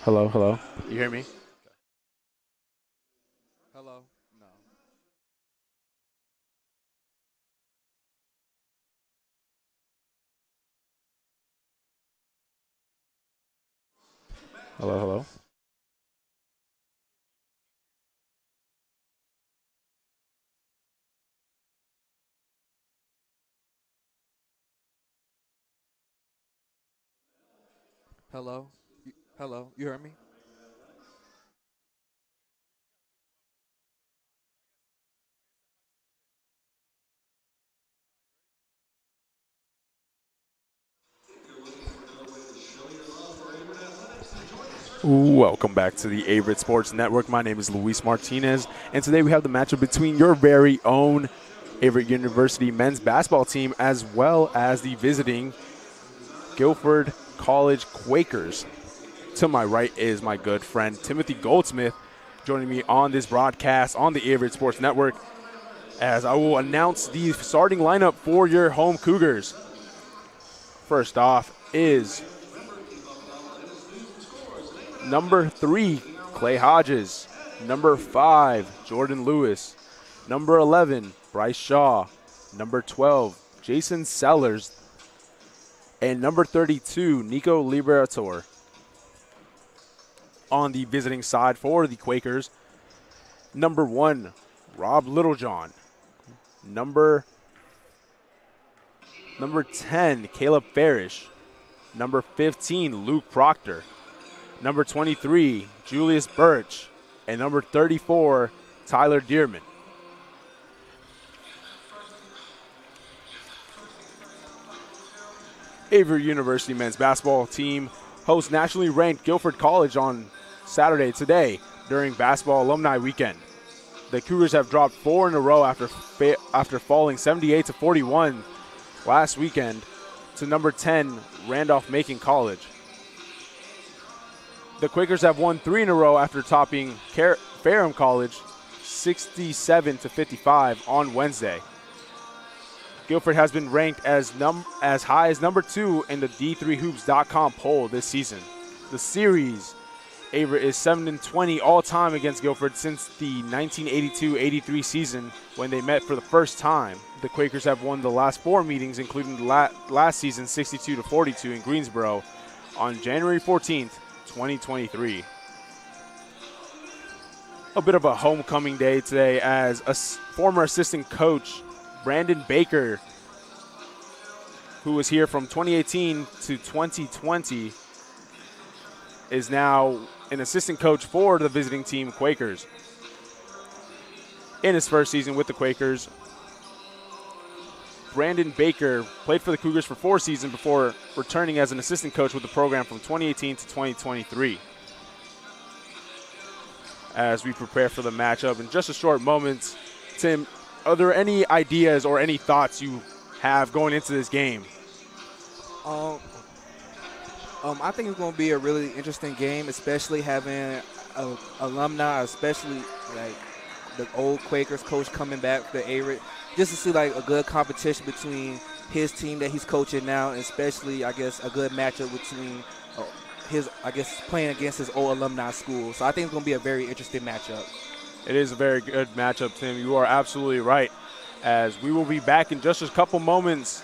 Hello, hello. You hear me? Hello? No. Hello, hello. Hello? Hello? You heard me? Welcome back to the Averett Sports Network. My name is Luis Martinez, and today we have the matchup between your very own Averett University men's basketball team as well as the visiting Guilford College Quakers. To my right is my good friend Timothy Goldsmith joining me on this broadcast on the Averett Sports Network as I will announce the starting lineup for your home Cougars. First off is number 3, Clay Hodges. Number 5, Jordan Lewis. Number 11, Bryce Shaw. Number 12, Jason Sellers. And number 32, Nico Liberator. On the visiting side for the Quakers, number 1, Rob Littlejohn. Number 10, Caleb Farish. Number 15, Luke Proctor. Number 23, Julius Birch. And number 34, Tyler Dearman. Averett University men's basketball team hosts nationally ranked Guilford College on Saturday today during basketball alumni weekend. The Cougars have dropped 4 in a row after falling 78-41 last weekend to number 10 Randolph-Macon College. The Quakers have won 3 in a row after topping Ferrum College 67-55 on Wednesday. Guilford has been ranked as high as number 2 in the D3Hoops.com poll this season. The series, Averett is 7-20 all time against Guilford since the 1982-83 season when they met for the first time. The Quakers have won the last 4 meetings, including last season 62-42 in Greensboro on January 14th, 2023. A bit of a homecoming day today as a former assistant coach Brandon Baker, who was here from 2018 to 2020, is now an assistant coach for the visiting team Quakers. In his first season with the Quakers, Brandon Baker played for the Cougars for 4 seasons before returning as an assistant coach with the program from 2018 to 2023. As we prepare for the matchup in just a short moment, Tim, are there any ideas or any thoughts you have going into this game? Um, I think it's going to be a really interesting game, especially having alumni, especially like the old Quakers coach coming back to Averett, just to see like a good competition between his team that he's coaching now, and especially I guess a good matchup between playing against his old alumni school. So I think it's going to be a very interesting matchup. It is a very good matchup, Tim. You are absolutely right. As we will be back in just a couple moments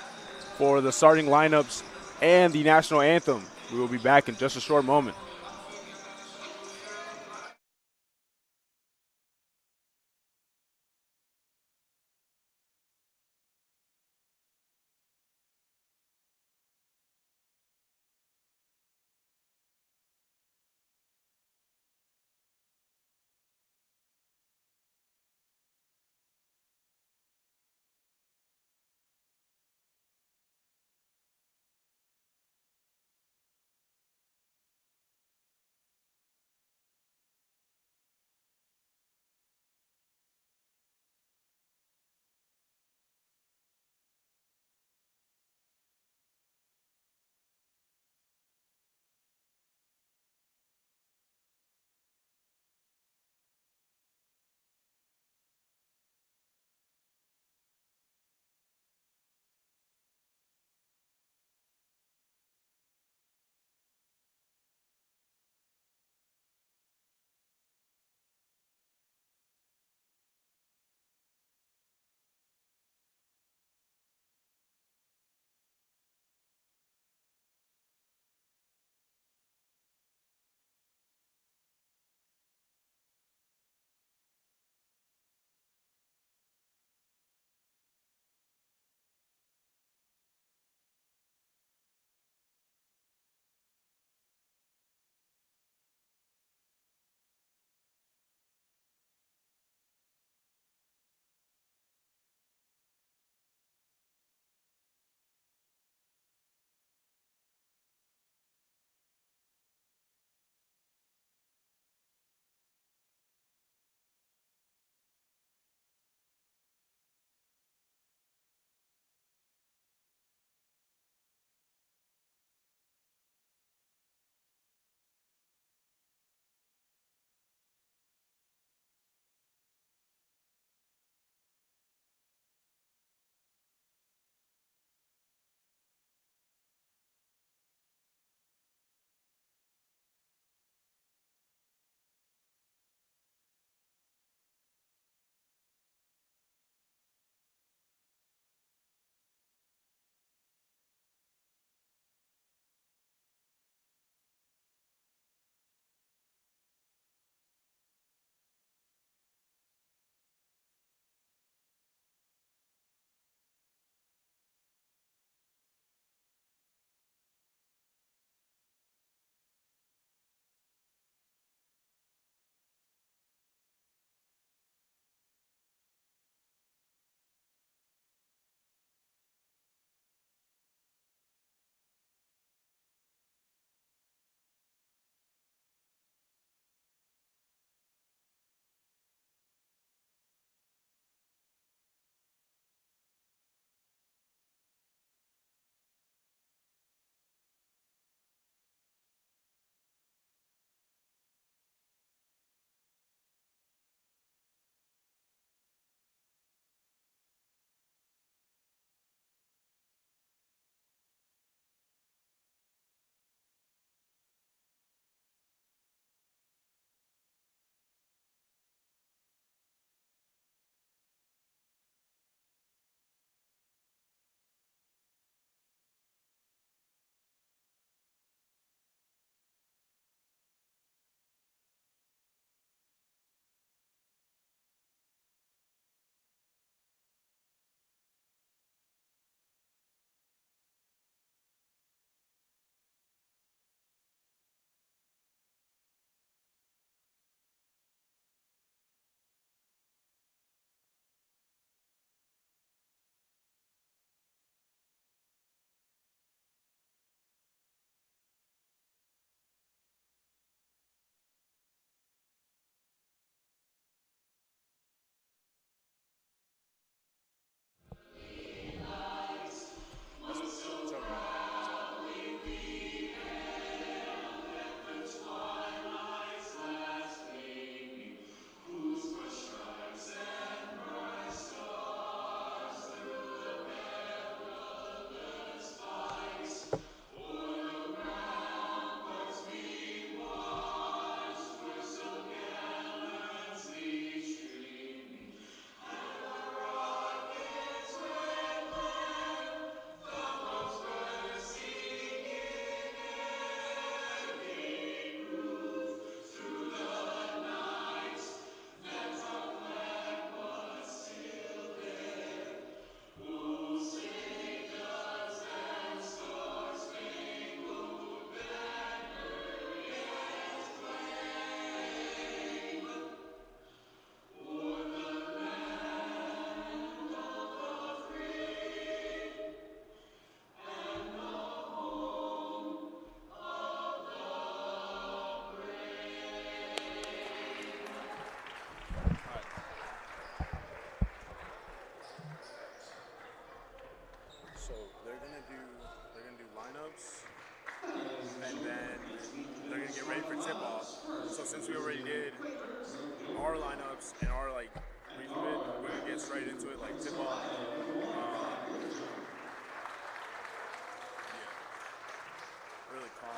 for the starting lineups and the national anthem. We will be back in just a short moment. So they're gonna do lineups, and then they're gonna get ready for tip-off. So since we already did our lineups and our brief of it, we're gonna get straight into it, like tip-off. Yeah, really calm.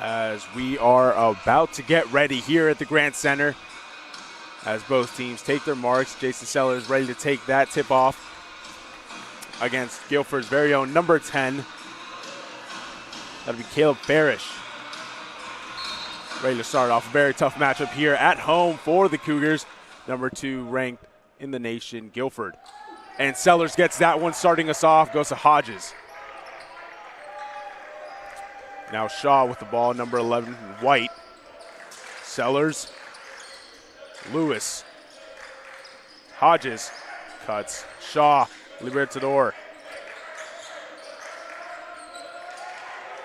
As we are about to get ready here at the Grant Center, as both teams take their marks, Jason Sellers ready to take that tip off against Guilford's very own number 10. That'll be Caleb Barish. Ready to start off a very tough matchup here at home for the Cougars, number 2 ranked in the nation, Guilford. And Sellers gets that one starting us off, goes to Hodges. Now Shaw with the ball, number 11, White. Sellers, Lewis, Hodges, cuts, Shaw, Libertador.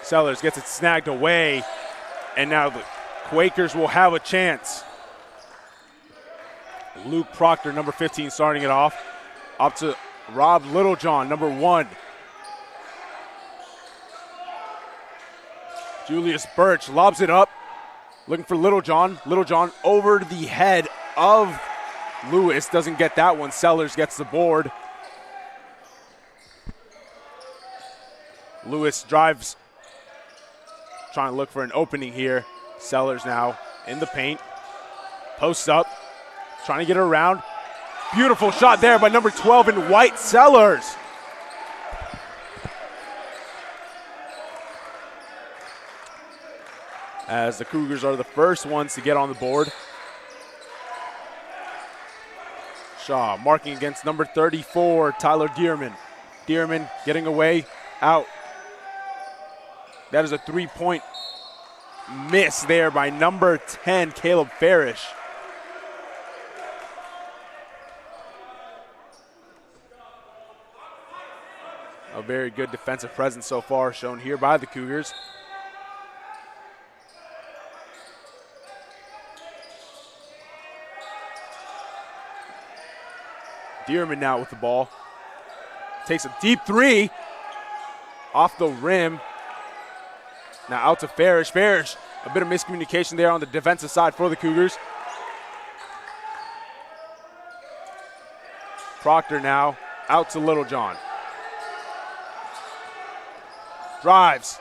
Sellers gets it snagged away, and now the Quakers will have a chance. Luke Proctor, number 15, starting it off. Up to Rob Littlejohn, number 1. Julius Birch lobs it up, looking for Littlejohn. Littlejohn over the head of Lewis, doesn't get that one. Sellers gets the board. Lewis drives, trying to look for an opening here. Sellers now in the paint, posts up, trying to get it around. Beautiful shot there by number 12 in White. Sellers. As the Cougars are the first ones to get on the board. Shaw marking against number 34, Tyler Dearman. Dearman getting away, out. That is a 3-point miss there by number 10, Caleb Farish. A very good defensive presence so far shown here by the Cougars. Dearman now with the ball. Takes a deep 3 off the rim. Now out to Farish. Farish, a bit of miscommunication there on the defensive side for the Cougars. Proctor now out to Littlejohn. Drives.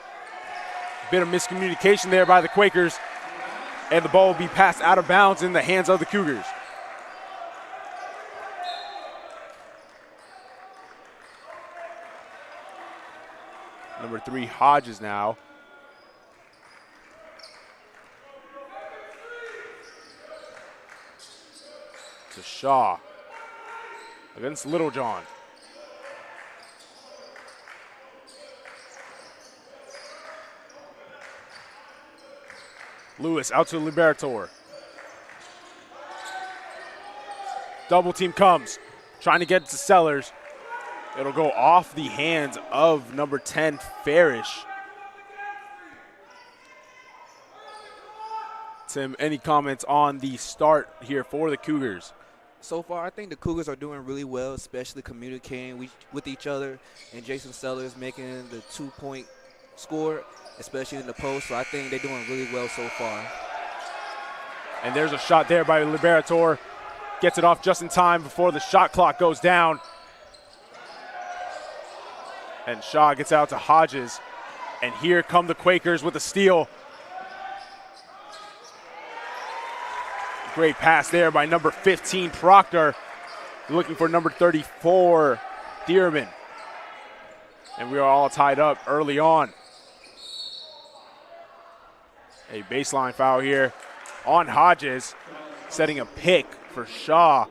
A bit of miscommunication there by the Quakers. And the ball will be passed out of bounds in the hands of the Cougars. Number 3, Hodges now. To Shaw against Littlejohn. Lewis out to Liberator. Double team comes, trying to get to Sellers. It'll go off the hands of number 10, Farish. Tim, any comments on the start here for the Cougars? So far, I think the Cougars are doing really well, especially communicating with each other, and Jason Sellers making the 2-point score, especially in the post. So I think they're doing really well so far. And there's a shot there by Liberator. Gets it off just in time before the shot clock goes down. And Shaw gets out to Hodges. And here come the Quakers with a steal. Great pass there by number 15, Proctor. Looking for number 34, Dearman. And we are all tied up early on. A baseline foul here on Hodges, setting a pick for Shaw.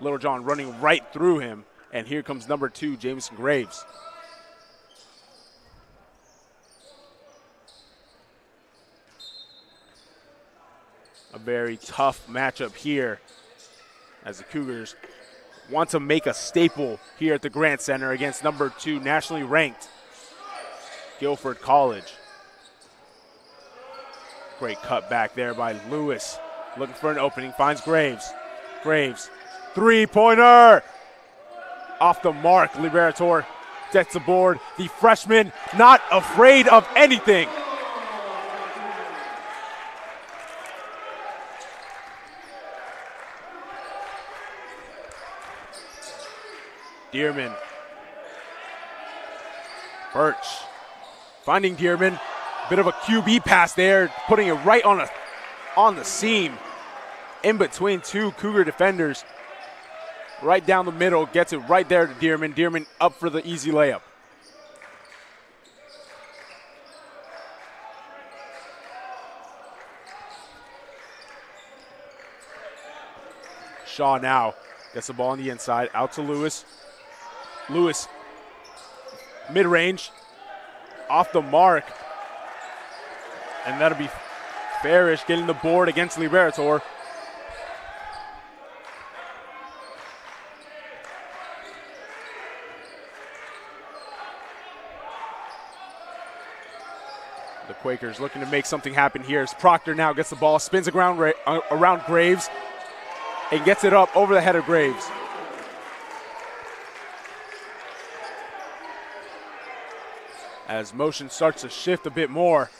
Littlejohn running right through him. And here comes number 2, Jameson Graves. A very tough matchup here as the Cougars want to make a staple here at the Grant Center against number 2, nationally ranked Guilford College. Great cut back there by Lewis. Looking for an opening, finds Graves. Graves, three-pointer! Off the mark, Liberator gets the board. The freshman not afraid of anything. Dearman. Birch finding Dearman. Bit of a QB pass there, putting it right on the seam in between 2 Cougar defenders. Right down the middle, gets it right there to Dearman. Dearman up for the easy layup. Shaw now gets the ball on the inside, out to Lewis. Lewis, mid-range, off the mark. And that'll be Farish getting the board against Liberator. The Quakers looking to make something happen here as Proctor now gets the ball, spins around Graves, and gets it up over the head of Graves. As motion starts to shift a bit more.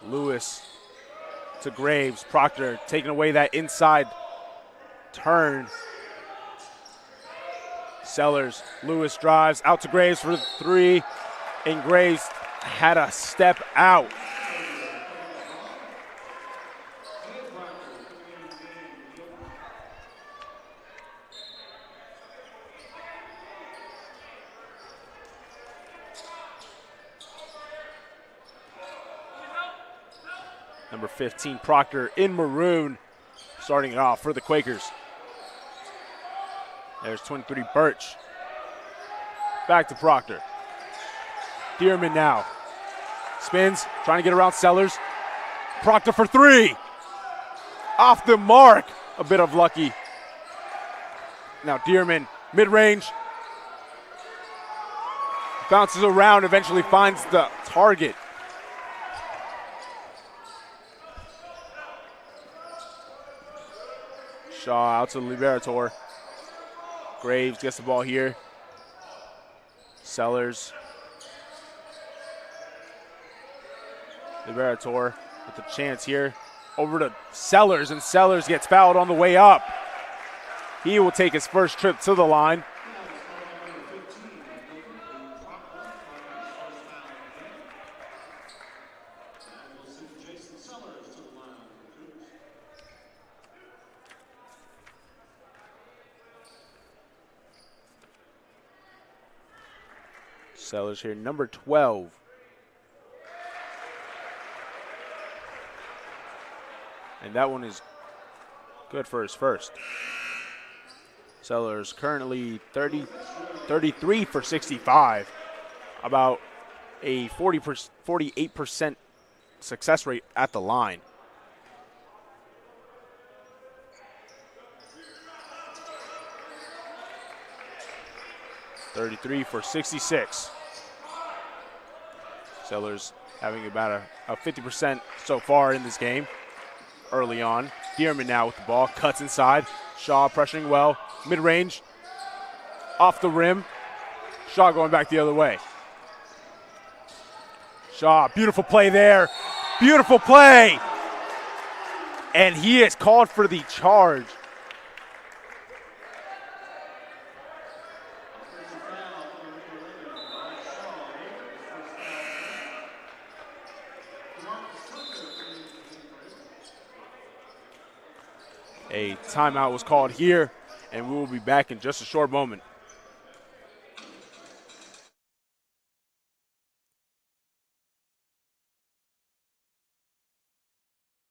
Lewis to Graves. Proctor taking away that inside turn. Sellers, Lewis drives out to Graves for the 3, and Graves had a step out. Number 15, Proctor in maroon, starting it off for the Quakers. There's 23, Birch. Back to Proctor. Dearman now. Spins, trying to get around Sellers. Proctor for 3. Off the mark. A bit of lucky. Now Dearman, mid-range. Bounces around, eventually finds the target. Shaw out to Liberator. Graves gets the ball here. Sellers. Liberator with the chance here. Over to Sellers, and Sellers gets fouled on the way up. He will take his first trip to the line. Sellers here, number 12. And that one is good for his first. Sellers currently 33 for 65, about a 48% success rate at the line. .33 for 66. Sellers having about a 50% so far in this game early on. Dearman now with the ball, cuts inside. Shaw pressuring well, mid-range, off the rim. Shaw going back the other way. Shaw, beautiful play there. Beautiful play. And he is called for the charge. A timeout was called here, and we will be back in just a short moment.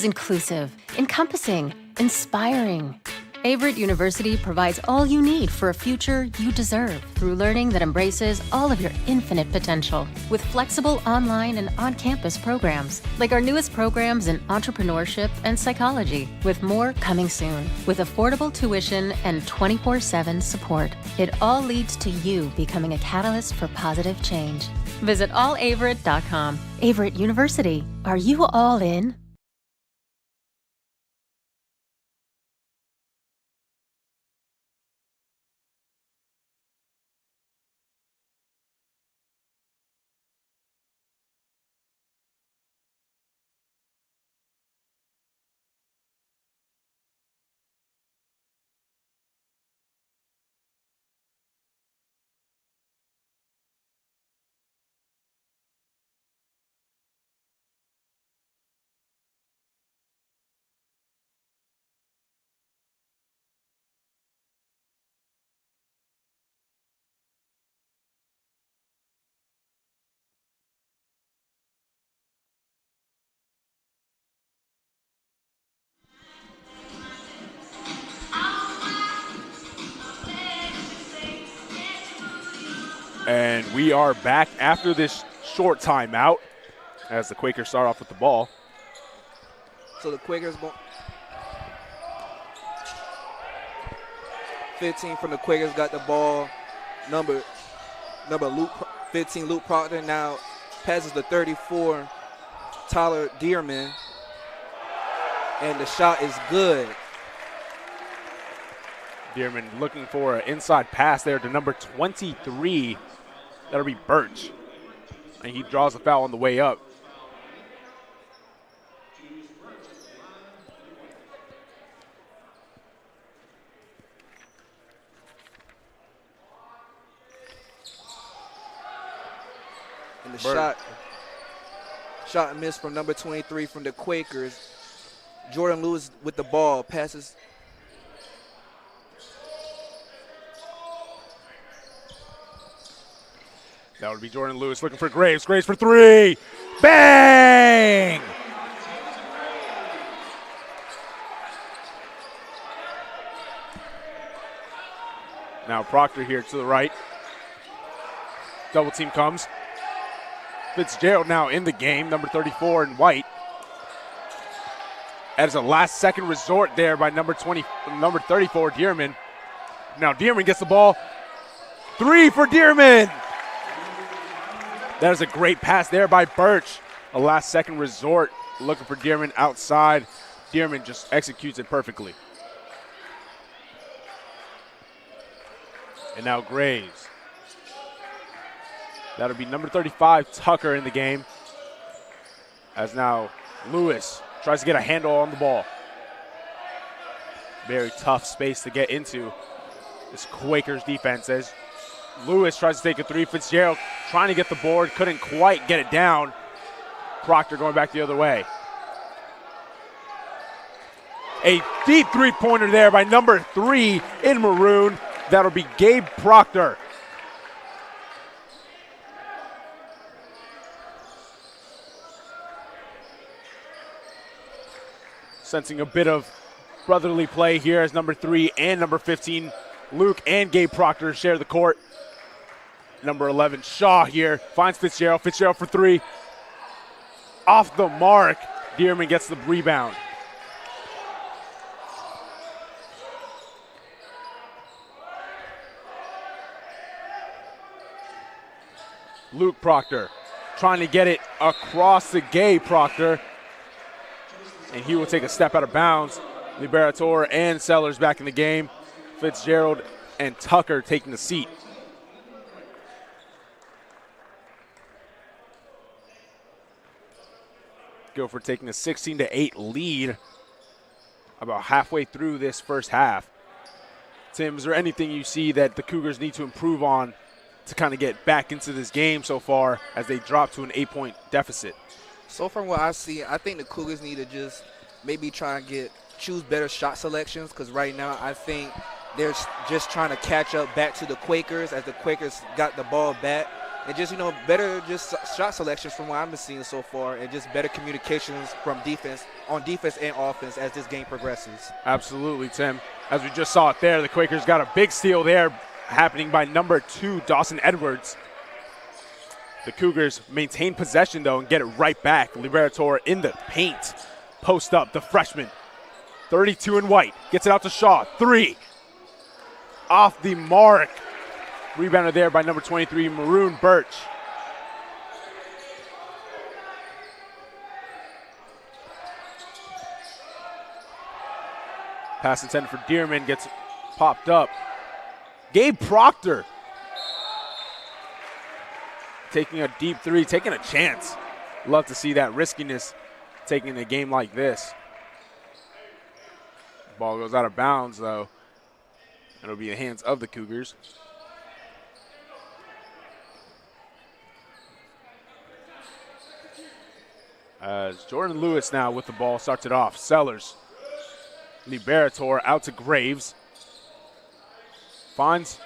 Inclusive, encompassing, inspiring. Averett University provides all you need for a future you deserve through learning that embraces all of your infinite potential with flexible online and on-campus programs like our newest programs in entrepreneurship and psychology, with more coming soon. With affordable tuition and 24/7 support, it all leads to you becoming a catalyst for positive change. Visit allaverett.com. Averett University. Are you all in? And we are back after this short timeout as the Quakers start off with the ball. So the Quakers 15 from the Quakers got the ball. Number Luke 15, Luke Proctor now passes the 34, Tyler Dearman, and the shot is good. Dearman looking for an inside pass there to number 23. That'll be Birch. And he draws a foul on the way up. And the shot missed from number 23 from the Quakers. Jordan Lewis with the ball, passes. That would be Jordan Lewis looking for Graves. Graves for three. Bang! Now Proctor here to the right. Double team comes. Fitzgerald now in the game, number 34 in white. That is a last-second resort there by number 34, Dearman. Now Dearman gets the ball. Three for Dearman. That is a great pass there by Birch. A last-second resort looking for Dearman outside. Dearman just executes it perfectly. And now Graves. That'll be number 35, Tucker, in the game. As now Lewis tries to get a handle on the ball. Very tough space to get into this Quakers defense as Lewis tries to take a three. Fitzgerald trying to get the board, couldn't quite get it down. Proctor going back the other way. A deep three-pointer there by number 3 in maroon. That'll be Gabe Proctor. Sensing a bit of brotherly play here as number 3 and number 15, Luke and Gabe Proctor, share the court. Number 11, Shaw here, finds Fitzgerald. Fitzgerald for 3. Off the mark. Dearman gets the rebound. Luke Proctor trying to get it across to Gabe Proctor. And he will take a step out of bounds. Liberator and Sellers back in the game. Fitzgerald and Tucker taking the seat. Guilford taking a 16-8 lead about halfway through this first half. Tim, is there anything you see that the Cougars need to improve on to kind of get back into this game so far as they drop to an 8-point deficit? So from what I see, I think the Cougars need to just maybe try and choose better shot selections, because right now I think they're just trying to catch up back to the Quakers as the Quakers got the ball back. And just, better just shot selections from what I've been seeing so far, and just better communications from defense and offense as this game progresses. Absolutely, Tim. As we just saw it there, the Quakers got a big steal there happening by number 2, Dawson Edwards. The Cougars maintain possession, though, and get it right back. Liberator in the paint. Post up, the freshman. 32 in white. Gets it out to Shaw. 3. Off the mark. Rebounded there by number 23, Maroon Birch. Pass intended for Dearman gets popped up. Gabe Proctor taking a deep 3, taking a chance. Love to see that riskiness taking a game like this. Ball goes out of bounds, though. It'll be in the hands of the Cougars. As Jordan Lewis now with the ball starts it off. Sellers. Liberator out to Graves. Finds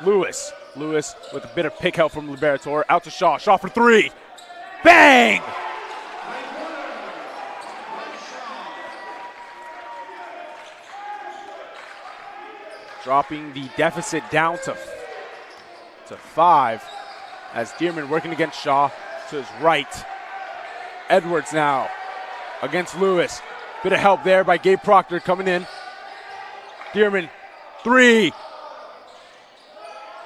Lewis. Lewis with a bit of pick help from Liberator. Out to Shaw. Shaw for 3. Bang! Dropping the deficit down to 5 as Dearman working against Shaw to his right. Edwards now against Lewis. Bit of help there by Gabe Proctor coming in. Dearman, 3.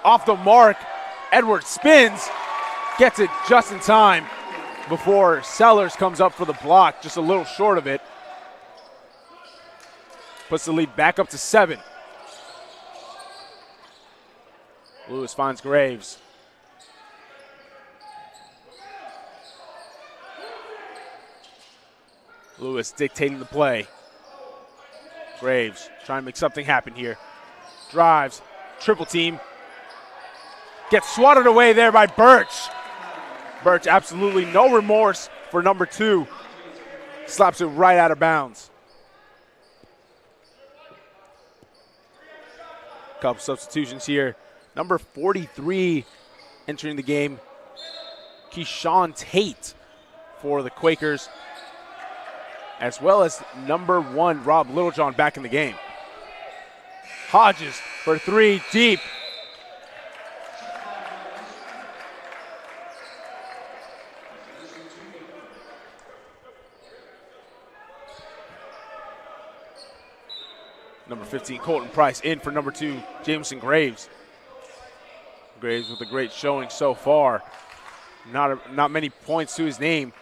Off the mark. Edwards spins. Gets it just in time before Sellers comes up for the block. Just a little short of it. Puts the lead back up to 7. Lewis finds Graves. Lewis dictating the play. Graves trying to make something happen here. Drives, triple team. Gets swatted away there by Birch. Birch absolutely no remorse for number 2. Slaps it right out of bounds. Couple substitutions here. Number 43 entering the game, Keyshawn Tate for the Quakers, as well as number 1, Rob Littlejohn, back in the game. Hodges for 3, deep. Number 15, Colton Price, in for number 2, Jameson Graves. Graves with a great showing so far. Not many points to his name,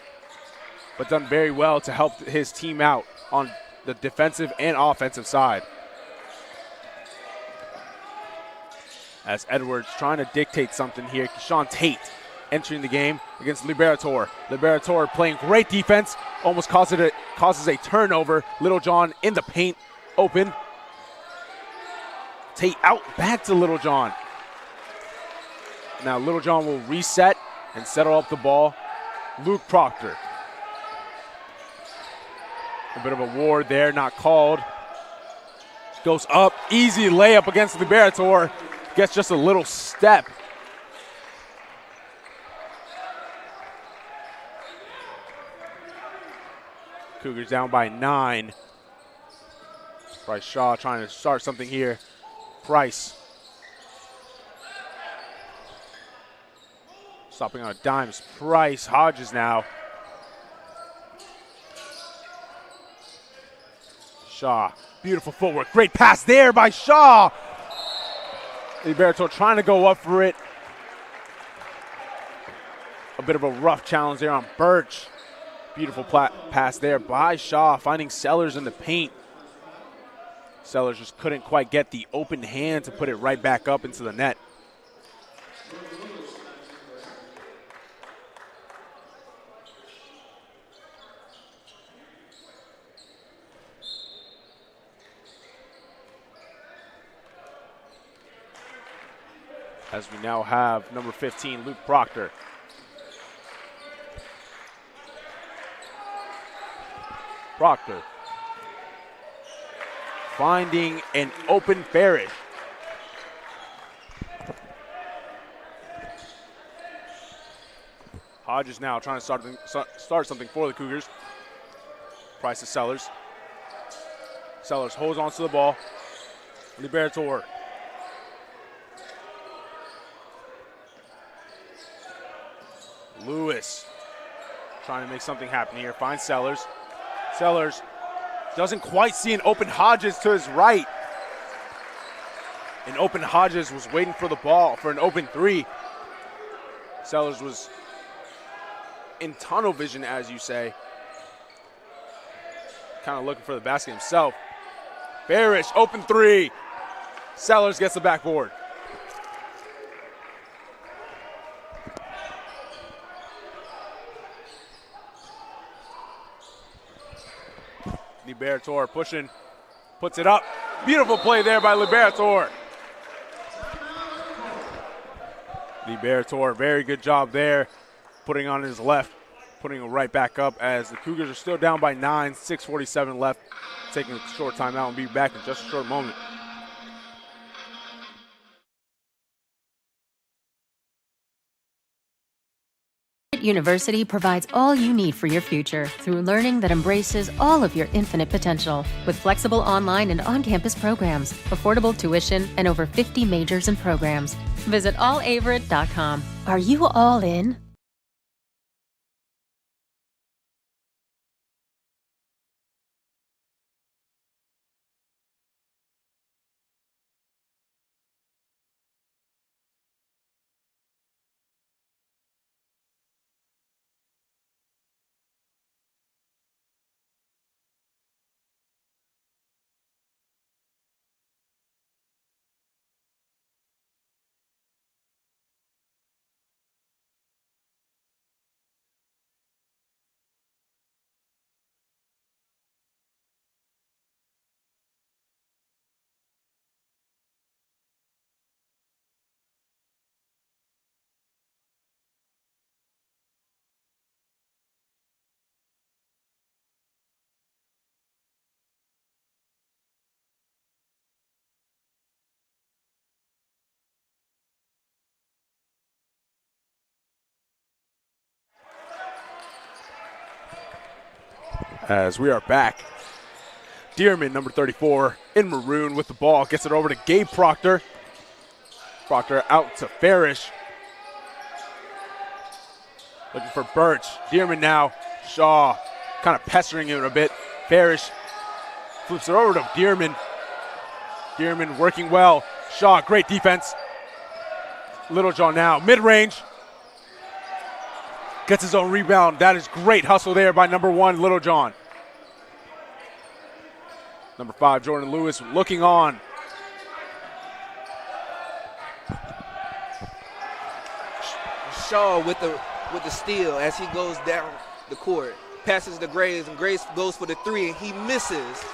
but done very well to help his team out on the defensive and offensive side. As Edwards trying to dictate something here. Keyshawn Tate entering the game against Liberator. Liberator playing great defense, almost causes a turnover. Littlejohn in the paint, open. Tate out back to Littlejohn. Now Littlejohn will reset and settle up the ball. Luke Proctor. A bit of a ward there, not called. Goes up, easy layup against Liberator. Gets just a little step. Cougars down by 9 Bryce Shaw trying to start something here. Price. Stopping on a dime. Price. Hodges now. Shaw. Beautiful footwork. Great pass there by Shaw. Liberatore trying to go up for it. A bit of a rough challenge there on Birch. Beautiful pass there by Shaw, finding Sellers in the paint. Sellers just couldn't quite get the open hand to put it right back up into the net. As we now have number 15, Luke Proctor. Proctor finding an open Parrish. Hodges now trying to start something for the Cougars. Price to Sellers. Sellers holds on to the ball. Liberatore. Lewis trying to make something happen here. Finds Sellers. Sellers doesn't quite see an open Hodges to his right. An open Hodges was waiting for the ball for an open three. Sellers was in tunnel vision, as you say. Kind of looking for the basket himself. Parrish, open three. Sellers gets the backboard. Liberatore pushing, puts it up. Beautiful play there by Liberatore. Liberatore, very good job there, putting on his left, putting it right back up as the Cougars are still down by 9, 6:47 left, taking a short timeout and be back in just a short moment. University provides all you need for your future through learning that embraces all of your infinite potential. With flexible online and on-campus programs, affordable tuition, and over 50 majors and programs. Visit allaverett.com. Are you all in? As we are back, Dearman, number 34, in maroon with the ball, gets it over to Gabe Proctor. Proctor out to Parrish. Looking for Birch. Dearman now. Shaw kind of pestering him a bit. Parrish flips it over to Dearman. Dearman working well. Shaw, great defense. Littlejohn now, mid-range. Gets his own rebound. That is great hustle there by number 1, Littlejohn. Number 5, Jordan Lewis looking on. Shaw with the steal as he goes down the court. Passes to Graves, and Graves goes for the three, and he misses.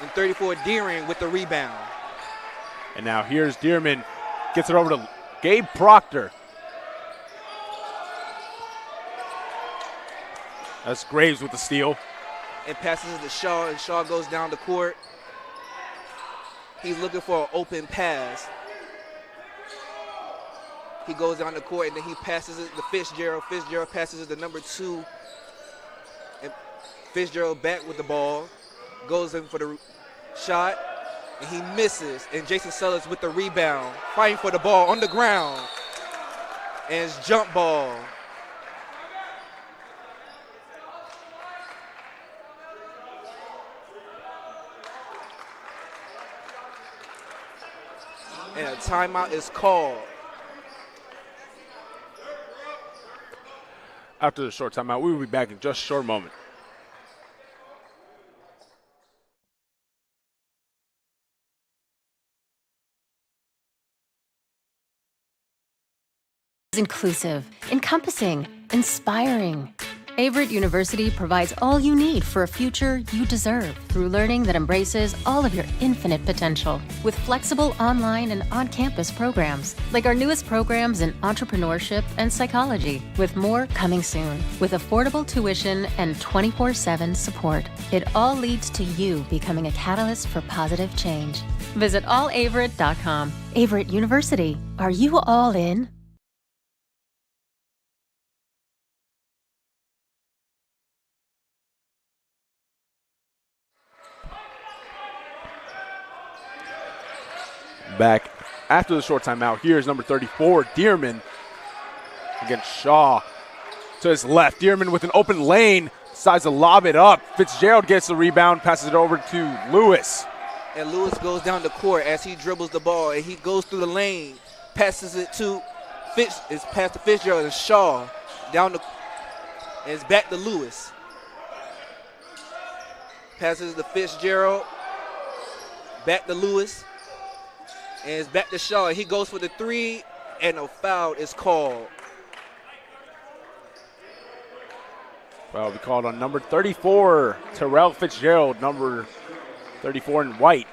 And 34, Deering with the rebound. And now here's Dearman. Gets it over to Gabe Proctor. That's Graves with the steal. And passes to Shaw, and Shaw goes down the court. He's looking for an open pass. He goes down the court, and then he passes it to Fitzgerald. Fitzgerald passes it to number 2. And Fitzgerald back with the ball. Goes in for the Shot, and he misses. And Jason Sellers with the rebound, fighting for the ball on the ground. And it's jump ball. And a timeout is called. After the short timeout, we will be back in just a short moment. Inclusive, encompassing, inspiring. Averett University provides all you need for a future you deserve through learning that embraces all of your infinite potential. With flexible online and on-campus programs, like our newest programs in entrepreneurship and psychology, with more coming soon. With affordable tuition and 24/7 support, it all leads to you becoming a catalyst for positive change. Visit allaverett.com. Averett University, are you all in? Back after the short timeout, here's number 34, Dearman, against Shaw. To his left, Dearman with an open lane, decides to lob it up. Fitzgerald gets the rebound, passes it over to Lewis. And Lewis goes down the court as he dribbles the ball, and he goes through the lane, passes it to it's past to Fitzgerald and Shaw down the, and it's back to Lewis. Passes to Fitzgerald, back to Lewis. And it's back to Shaw. He goes for the three, and a foul is called. Foul will be called on number 34, Terrell Fitzgerald, number 34 in white.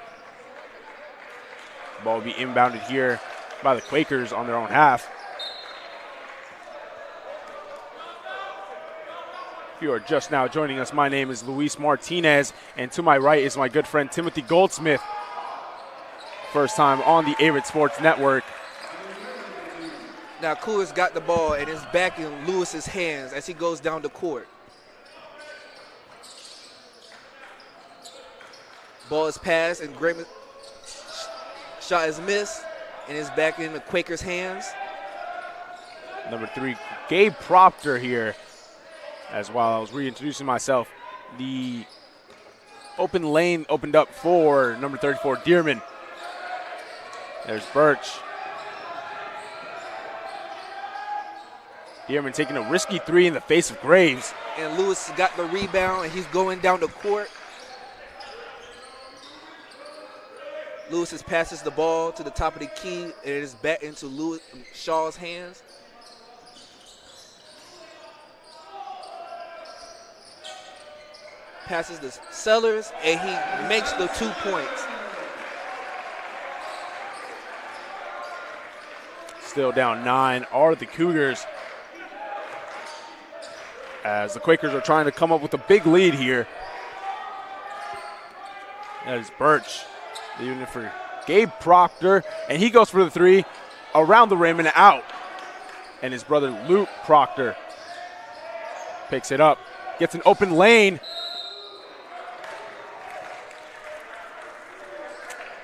Ball will be inbounded here by the Quakers on their own half. If you are just now joining us, my name is Luis Martinez, and to my right is my good friend Timothy Goldsmith. First time on the Averett Sports Network. Now Coolers got the ball, and it's back in Lewis's hands as he goes down the court. Ball is passed, and Grayman shot is missed, and it's back in the Quakers' hands. Number 3, Gabe Proctor here. As while I was reintroducing myself, the open lane opened up for number 34, Dearman. There's Birch. Dearman taking a risky three in the face of Graves. And Lewis got the rebound, and he's going down the court. Lewis passes the ball to the top of the key, and it is back into Shaw's hands. Passes to Sellers, and he makes the 2 points. Still down 9 are the Cougars, as the Quakers are trying to come up with a big lead here. That is Birch, leaving it for Gabe Proctor, and he goes for the three around the rim and out. And his brother Luke Proctor picks it up, gets an open lane.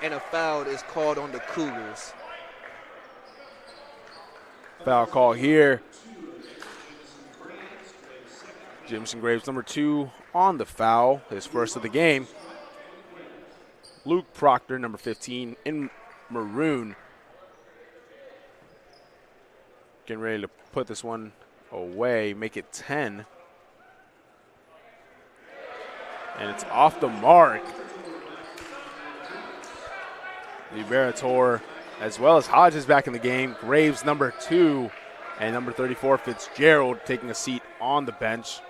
And a foul is called on the Cougars. Foul call here. Jameson Graves, number 2 on the foul, his first of the game. Luke Proctor, number 15, in maroon. Getting ready to put this one away, make it 10. And it's off the mark. Liberator, as well as Hodges back in the game. Graves, number 2, and number 34, Fitzgerald, taking a seat on the bench.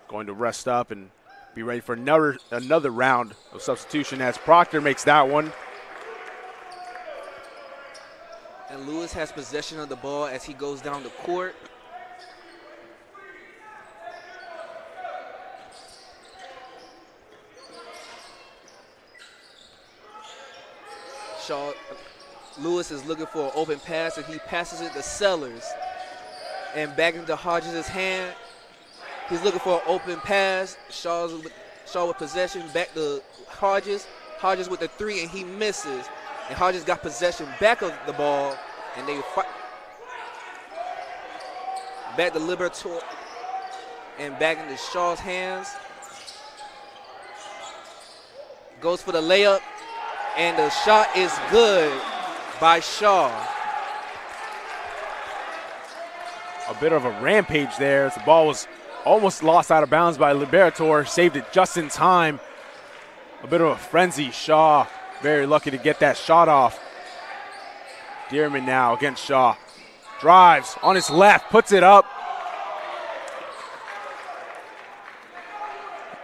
Going to rest up and be ready for another round of substitution as Proctor makes that one. And Lewis has possession of the ball as he goes down the court. Lewis is looking for an open pass, and he passes it to Sellers. And back into Hodges' hand. He's looking for an open pass. Shaw's Shaw with possession, back to Hodges. Hodges with the 3, and he misses. And Hodges got possession back of the ball, and they fight. Back to Libertor, and back into Shaw's hands. Goes for the layup, and the shot is good by Shaw. A bit of a rampage there as the ball was almost lost out of bounds by Liberator. Saved it just in time. A bit of a frenzy. Shaw very lucky to get that shot off. Dearman now against Shaw. Drives on his left, puts it up.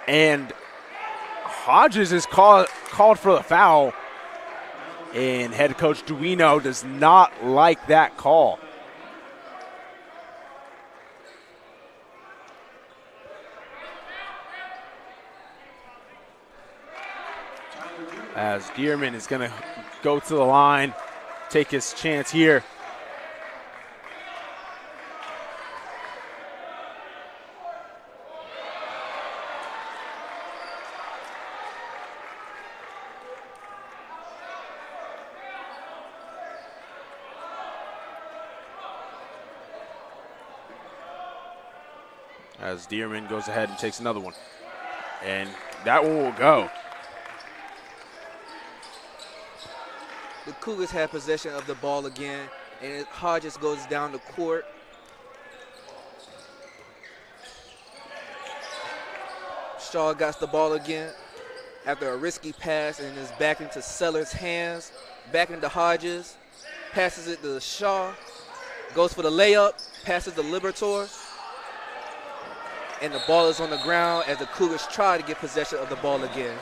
And Hodges is called for the foul. And head coach Duino does not like that call. As Dearman is going to go to the line, take his chance here. As Dearman goes ahead and takes another one. And that one will go. The Cougars have possession of the ball again, and Hodges goes down the court. Shaw got the ball again after a risky pass, and is back into Sellers' hands. Back into Hodges. Passes it to Shaw. Goes for the layup. Passes to Libertor. And the ball is on the ground as the Cougars try to get possession of the ball again.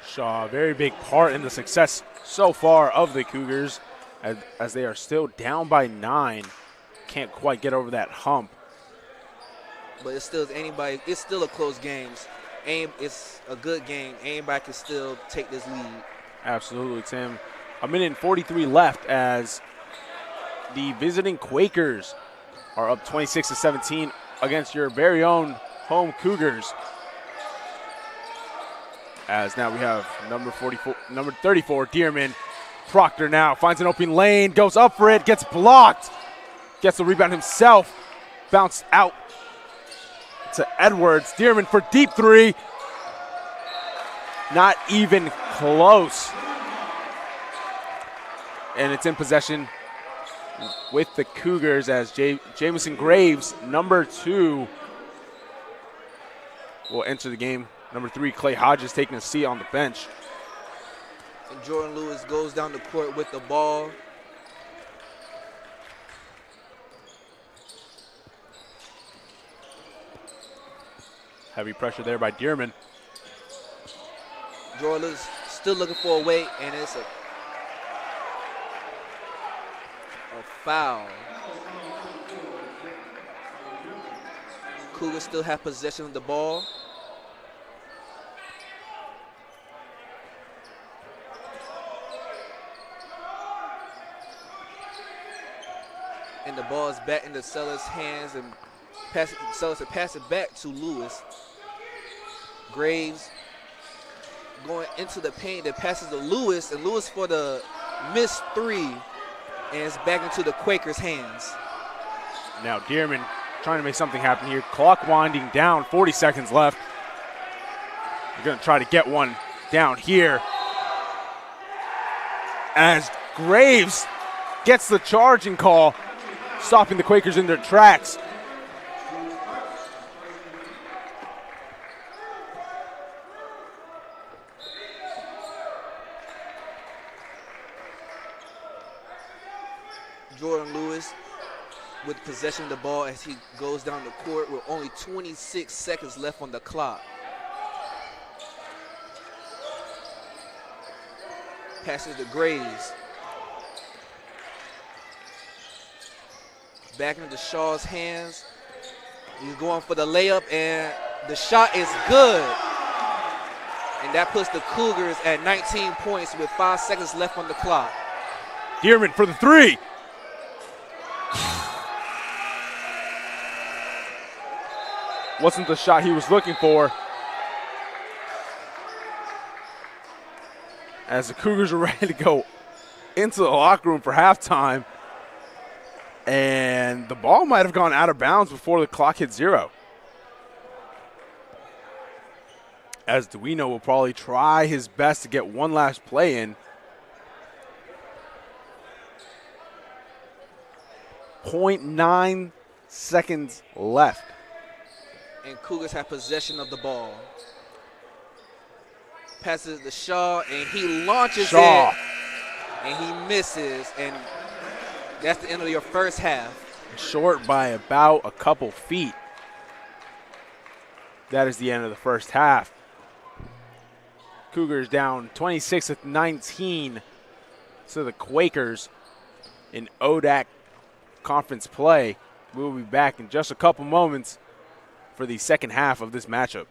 Shaw, a very big part in the success so far of the Cougars as they are still down by 9. Can't quite get over that hump. But it's still a close game. It's a good game. Anybody can still take this lead. Absolutely, Tim. A minute and 43 left as the visiting Quakers are up 26-17 against your very own home Cougars. As now we have number 34, Dearman. Proctor now finds an open lane, goes up for it, gets blocked. Gets the rebound himself. Bounced out to Edwards. Dearman for deep 3. Not even close. And it's in possession with the Cougars as Jamison Graves, number 2, will enter the game. Number 3, Clay Hodges taking a seat on the bench. And Jordan Lewis goes down the court with the ball. Heavy pressure there by Dearman. Jordan Lewis still looking for a way, and it's a foul. Cougars still have possession of the ball. And the ball is back into Sellers' hands, and Sellers to pass it back to Lewis. Graves going into the paint, that passes to Lewis, and Lewis for the missed 3, and it's back into the Quakers' hands. Now Dearman trying to make something happen here. Clock winding down, 40 seconds left. We're going to try to get one down here. As Graves gets the charging call, stopping the Quakers in their tracks. Jordan Lewis with possession of the ball as he goes down the court with only 26 seconds left on the clock. Passes to Graves. Back into Shaw's hands. He's going for the layup, and the shot is good. And that puts the Cougars at 19 points with 5 seconds left on the clock. Dearman for the 3. Wasn't the shot he was looking for. As the Cougars are ready to go into the locker room for halftime. And the ball might have gone out of bounds before the clock hit 0. As Duino will probably try his best to get one last play in. 0.9 seconds left. And Cougars have possession of the ball. Passes to Shaw, and he launches it, and he misses, and that's the end of your first half. Short by about a couple feet. That is the end of the first half. Cougars down 26-19 to the Quakers in ODAC conference play. We'll be back in just a couple moments for the second half of this matchup.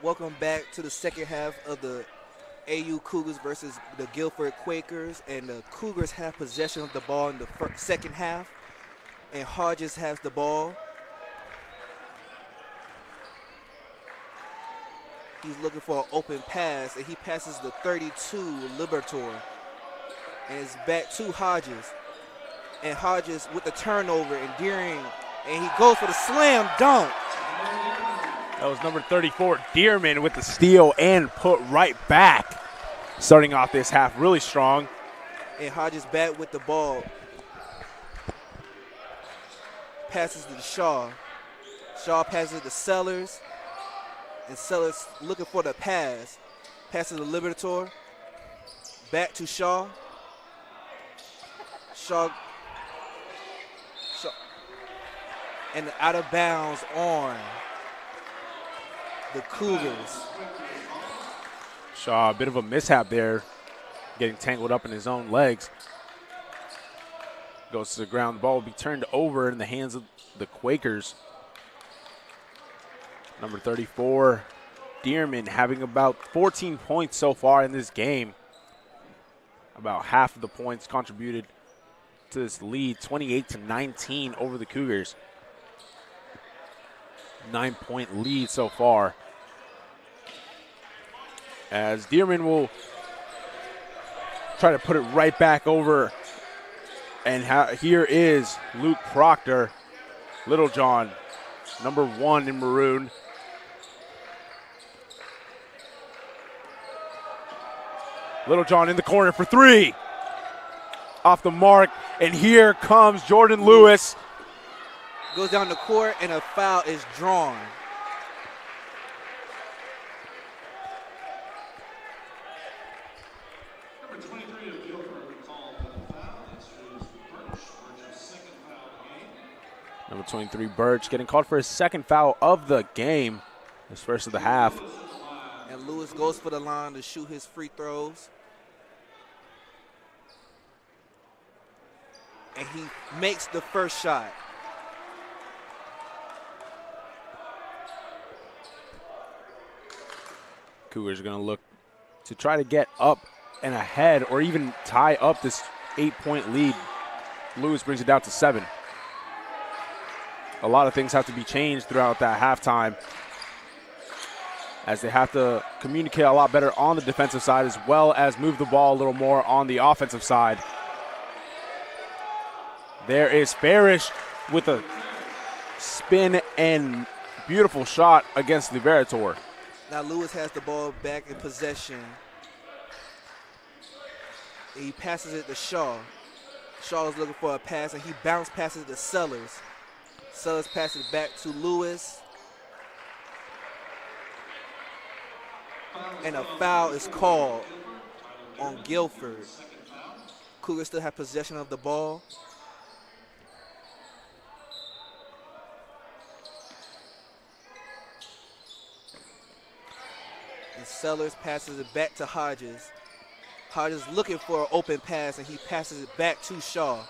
Welcome back to the second half of the AU Cougars versus the Guilford Quakers, and the Cougars have possession of the ball in the second half, and Hodges has the ball. He's looking for an open pass, and he passes the 32, Libertor, and it's back to Hodges. And Hodges with the turnover, and he goes for the slam dunk. That was number 34, Dearman, with the steal and put right back. Starting off this half really strong. And Hodges back with the ball. Passes to Shaw. Shaw passes to Sellers. And Sellers looking for the pass. Passes to Libertor. Back to Shaw. Shaw. And out of bounds on the Cougars. Shaw, a bit of a mishap there, getting tangled up in his own legs. Goes to the ground. The ball will be turned over in the hands of the Quakers. Number 34, Dearman, having about 14 points so far in this game. About half of the points contributed to this lead, 28-19 over the Cougars. 9-point lead so far. As Dearman will try to put it right back over. And here is Luke Proctor, Littlejohn, number 1 in maroon. Littlejohn in the corner for 3. Off the mark, and here comes Jordan Lewis. Goes down the court, and a foul is drawn. Number 23 of Guilford called the foul. That's Birch for his second foul of the game. Number 23, Birch, getting called for his second foul of the game. His first of the half. And Lewis goes for the line to shoot his free throws. And he makes the first shot. Cougars are going to look to try to get up and ahead or even tie up this 8-point lead. Lewis brings it down to 7. A lot of things have to be changed throughout that halftime, as they have to communicate a lot better on the defensive side as well as move the ball a little more on the offensive side. There is Farish with a spin and beautiful shot against Liberator. Now Lewis has the ball back in possession. He passes it to Shaw. Shaw is looking for a pass, and he bounce passes to Sellers. Sellers passes back to Lewis. And a foul is called on Guilford. Cougars still have possession of the ball. And Sellers passes it back to Hodges. Hodges looking for an open pass, and he passes it back to Shaw.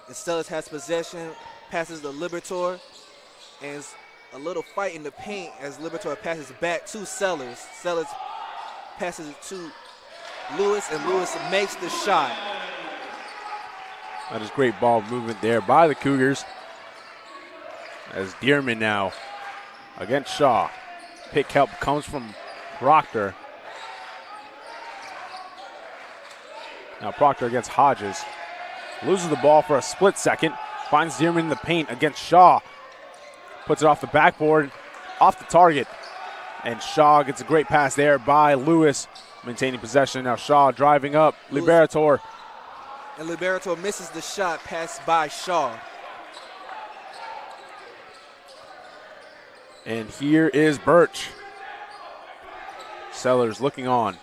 And Sellers has possession, passes to Libertor, and it's a little fight in the paint as Libertor passes back to Sellers. Sellers passes it to Lewis, and Lewis makes the shot. That is great ball movement there by the Cougars. As Dearman now against Shaw. Pick help comes from Proctor. Now Proctor against Hodges. Loses the ball for a split second. Finds Dearman in the paint against Shaw. Puts it off the backboard, off the target. And Shaw gets a great pass there by Lewis, maintaining possession. Now Shaw driving up. Liberator. And Liberator misses the shot passed by Shaw. And here is Birch. Sellers looking on.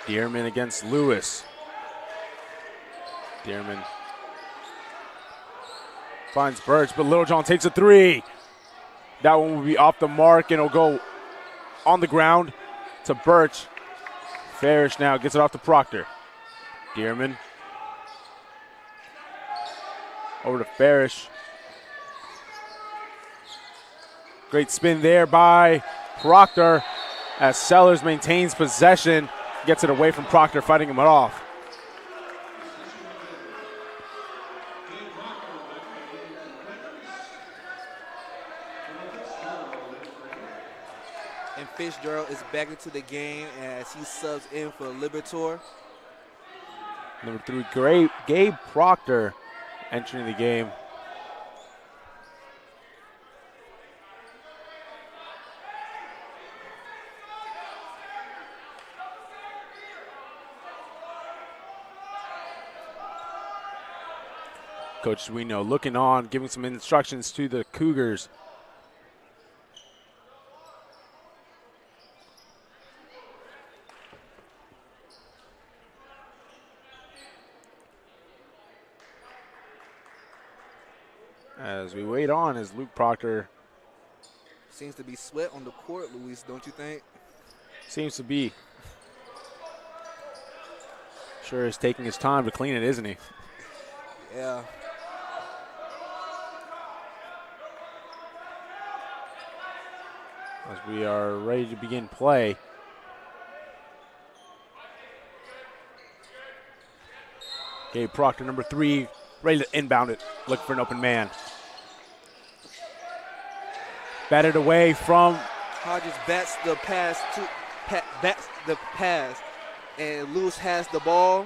Dearman against Lewis. Dearman finds Birch, but Littlejohn takes a 3. That one will be off the mark, and it'll go on the ground to Birch. Farish now gets it off to Proctor. Dearman over to Farish. Great spin there by Proctor as Sellers maintains possession, gets it away from Proctor, fighting him off. And Fitzgerald is back into the game as he subs in for Libertor. Number 3, Gabe Proctor entering the game. Coach Suino looking on, giving some instructions to the Cougars. As we wait on, as Luke Proctor Seems to be sweat on the court, Luis, don't you think? seems to be. Sure is taking his time to clean it, isn't he? Yeah. As we are ready to begin play. Gabe Proctor, number 3, ready to inbound it, look for an open man. Batted away from Hodges bats the pass and Lewis has the ball.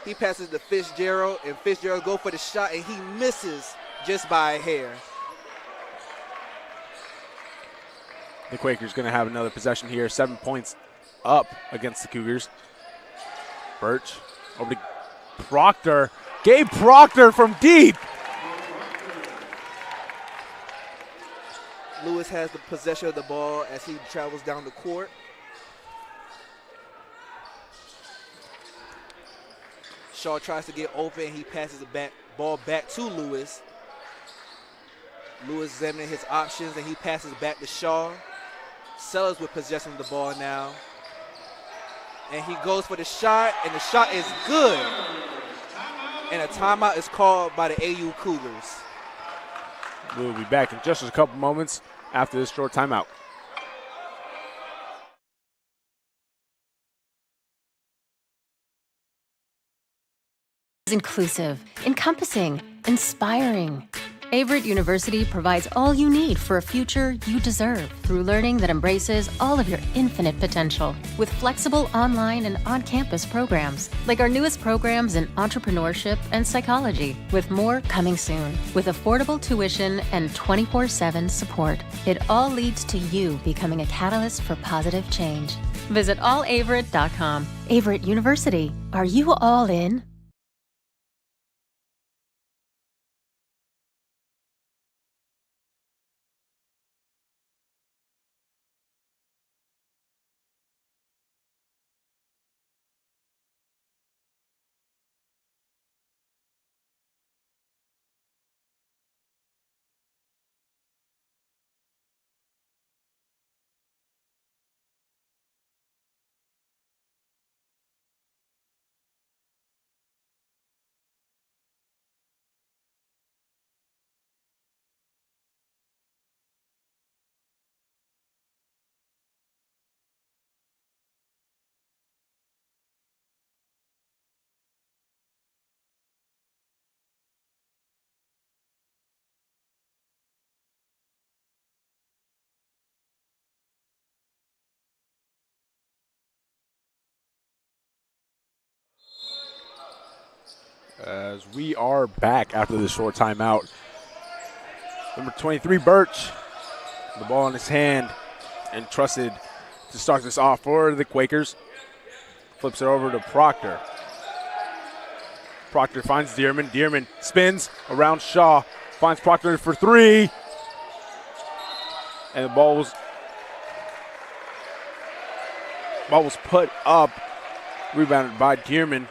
He passes to Fitzgerald, and Fitzgerald go for the shot, and he misses just by a hair. the Quakers. Going to have another possession here, 7 points up against the Cougars. Birch over to Proctor. Gabe Proctor from deep. Lewis has the possession of the ball as he travels down the court. Shaw tries to get open. He passes the ball back to Lewis. Lewis examining his options, and he passes back to Shaw. Sellers with possession of the ball now. And he goes for the shot, and the shot is good. And a timeout is called by the AU Cougars. We'll be back in just a couple moments after this short timeout. Inclusive, encompassing, inspiring. Averett University provides all you need for a future you deserve through learning that embraces all of your infinite potential. With flexible online and on-campus programs, like our newest programs in entrepreneurship and psychology, with more coming soon. With affordable tuition and 24/7 support, it all leads to you becoming a catalyst for positive change. Visit allaverett.com. Averett University, are you all in? As we are back after this short timeout. Number 23, Birch, the ball in his hand and trusted to start this off for the Quakers. Flips it over to Proctor. Proctor finds Dearman. Dearman spins around Shaw, finds Proctor for three. And the ball was put up, rebounded by Dearman.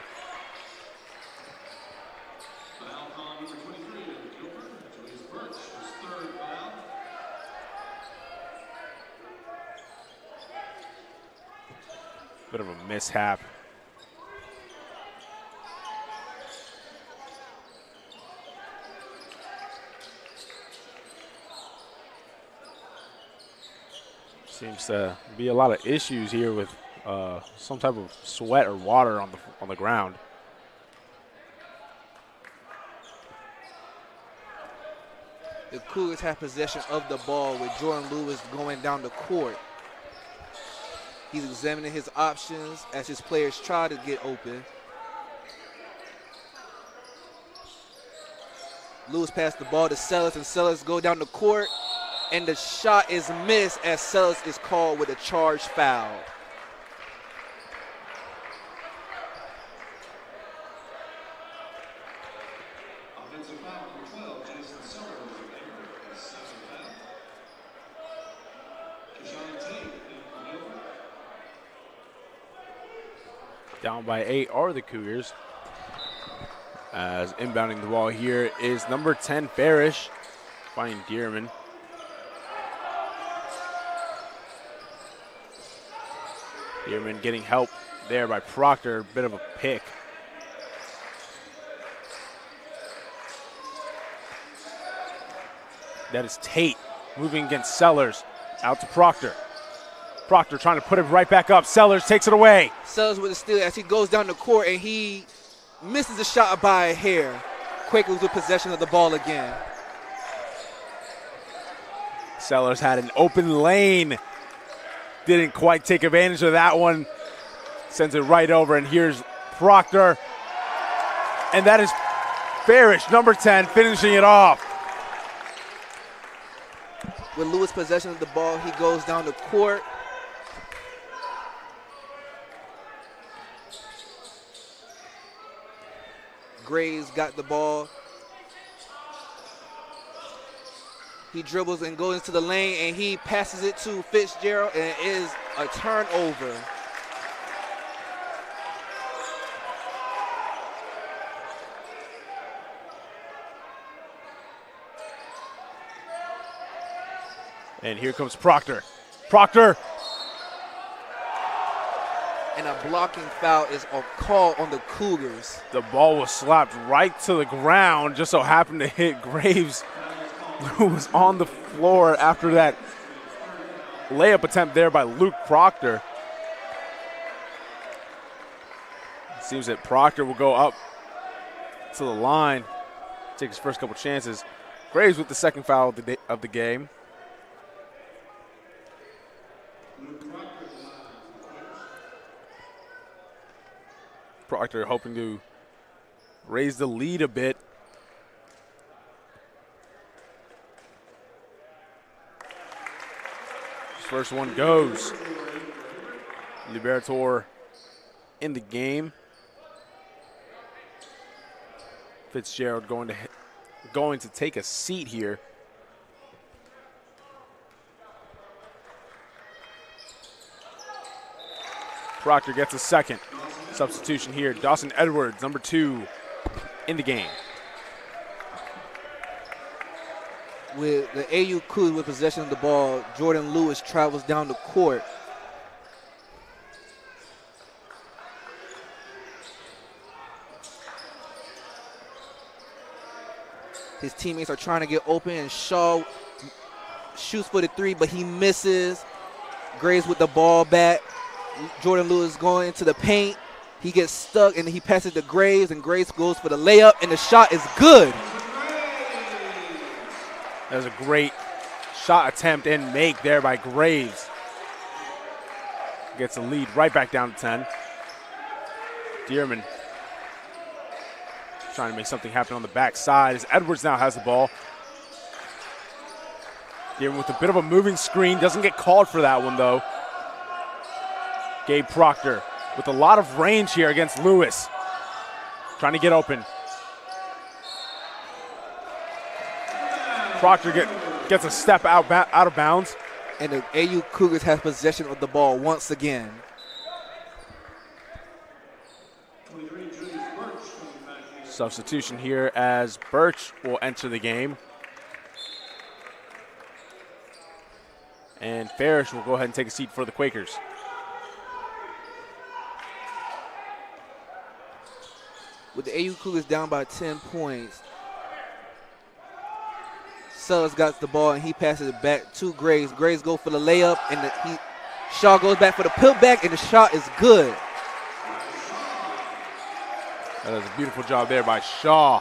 Bit of a mishap. Seems to be a lot of issues here with some type of sweat or water on the ground. The Cougars have possession of the ball with Jordan Lewis going down the court. He's examining his options as his players try to get open. Lewis passed the ball to Sellers, and Sellers go down the court, and the shot is missed as Sellers is called with a charge foul. Offensive foul number 12, Jason Sellers was available. His second foul. Keyshawn Tate in Guilford. Down by 8 are the Cougars. As inbounding the ball here is number 10, Farish, finding Dearman. Dearman getting help there by Proctor, a bit of a pick. That is Tate moving against Sellers, out to Proctor. Proctor trying to put it right back up. Sellers takes it away. Sellers with the steal as he goes down the court, and he misses the shot by a hair. Quakers with possession of the ball again. Sellers had an open lane. Didn't quite take advantage of that one. Sends it right over, and here's Proctor. And that is Farish, number 10, finishing it off. With Lewis possession of the ball, he goes down the court. Graves got the ball. He dribbles and goes into the lane, and he passes it to Fitzgerald, and it is a turnover. And here comes Proctor. Proctor. And a blocking foul is a call on the Cougars. The ball was slapped right to the ground, just so happened to hit Graves, who was on the floor after that layup attempt there by Luke Proctor. It seems that Proctor will go up to the line, take his first couple chances. Graves with the second foul of the game. Proctor hoping to raise the lead a bit. First one goes. Liberator in the game. Fitzgerald going to take a seat here. Proctor gets a second. Substitution here. Dawson Edwards, number 2, in the game. With the AU Cougars with possession of the ball, Jordan Lewis travels down the court. His teammates are trying to get open, and Shaw shoots for the 3, but he misses. Graves with the ball back. Jordan Lewis going into the paint. He gets stuck, and he passes to Graves, and Graves goes for the layup, and the shot is good. That was a great shot attempt and make there by Graves. Gets the lead right back down to 10. Dearman trying to make something happen on the backside as Edwards now has the ball. Dearman with a bit of a moving screen, doesn't get called for that one though. Gabe Proctor with a lot of range here against Lewis. Trying to get open. Proctor gets a step out of bounds. And the AU Cougars have possession of the ball once again. Substitution here as Birch will enter the game. And Farish will go ahead and take a seat for the Quakers. With the AU Cougars down by 10 points, Sellers got the ball, and he passes it back to Graves. Graves go for the layup, and Shaw goes back for the putback, and the shot is good. That is a beautiful job there by Shaw.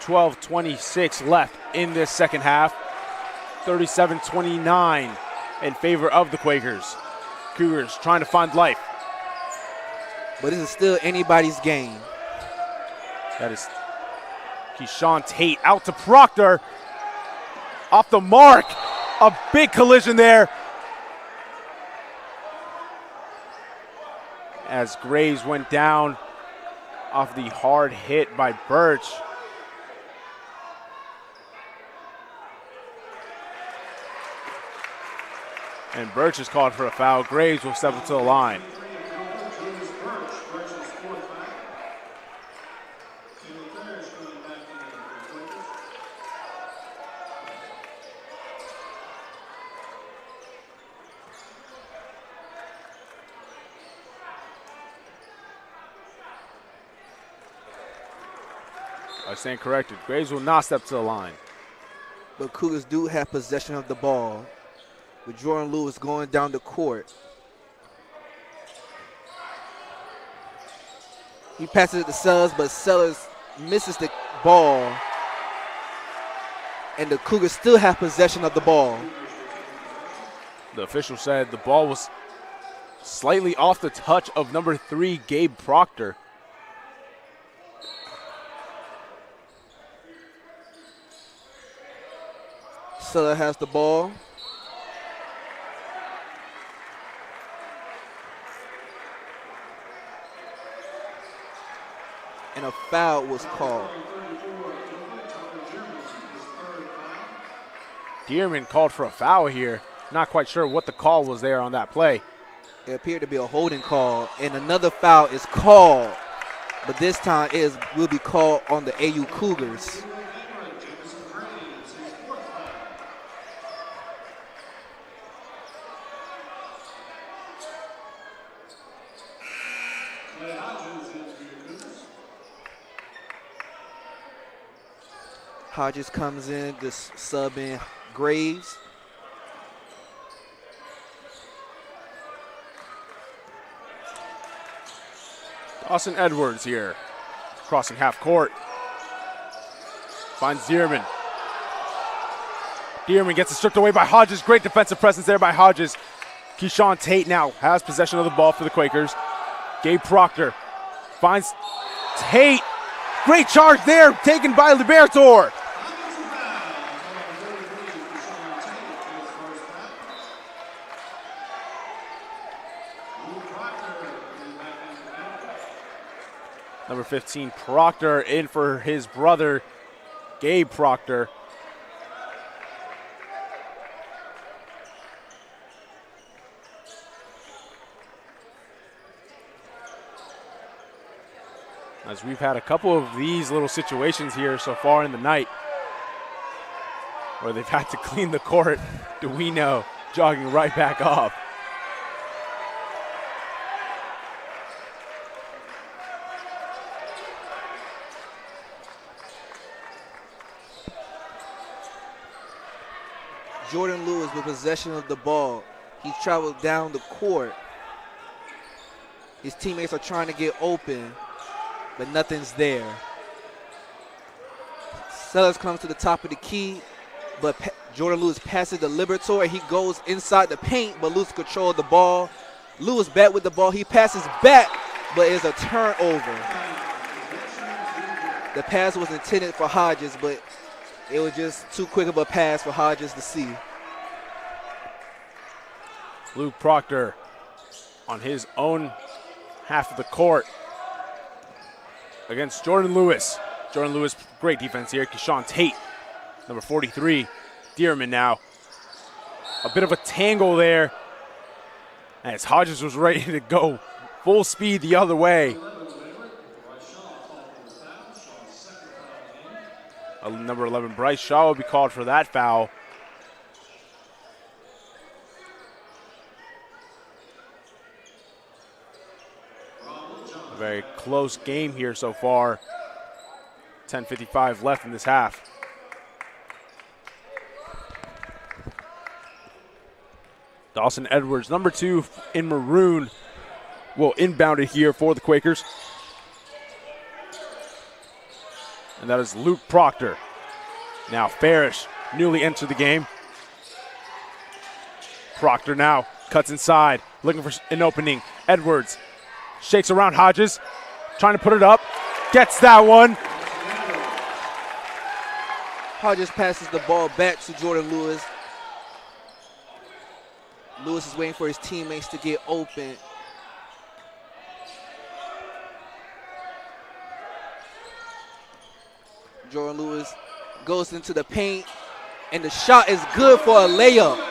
12:26 left in this second half. 37-29 in favor of the Quakers. Cougars trying to find life. But this is still anybody's game. That is Keyshawn Tate out to Proctor. Off the mark. A big collision there. As Graves went down off the hard hit by Birch. And Birch is called for a foul. Graves will step up to the line. I stand corrected. Graves will not step to the line. But Cougars do have possession of the ball, with Jordan Lewis going down the court. He passes it to Sellers, but Sellers misses the ball. And the Cougars still have possession of the ball. The official said the ball was slightly off the touch of number 3, Gabe Proctor. Seller has the ball. And a foul was called. Dearman called for a foul here. Not quite sure what the call was there on that play. It appeared to be a holding call, and another foul is called. But this time will be called on the AU Cougars. Hodges comes in, just sub in Graves. Dawson Edwards here, crossing half court. Finds Dearman. Dearman gets it stripped away by Hodges. Great defensive presence there by Hodges. Keyshawn Tate now has possession of the ball for the Quakers. Gabe Proctor finds Tate. Great charge there, taken by Liberatore. Number 15, Proctor, in for his brother, Gabe Proctor. As we've had a couple of these little situations here so far in the night where they've had to clean the court. Duino jogging right back up. Jordan Lewis with possession of the ball. He traveled down the court. His teammates are trying to get open, but nothing's there. Sellers comes to the top of the key, but Jordan Lewis passes to Liberatore. He goes inside the paint, but loses control of the ball. Lewis back with the ball. He passes back, but it's a turnover. The pass was intended for Hodges, but it was just too quick of a pass for Hodges to see. Luke Proctor on his own half of the court against Jordan Lewis. Jordan Lewis, great defense here. Keyshawn Tate, number 43. Dearman now. A bit of a tangle there as Hodges was ready to go full speed the other way. Number 11, Bryce Shaw will be called for that foul. A very close game here so far. 10:55 left in this half. Dawson Edwards, number 2 in maroon, will inbound it here for the Quakers. And that is Luke Proctor. Now Farish, newly entered the game. Proctor now cuts inside, looking for an opening. Edwards shakes around Hodges, trying to put it up. Gets that one. Hodges passes the ball back to Jordan Lewis. Lewis is waiting for his teammates to get open. Jordan Lewis goes into the paint, and the shot is good for a layup.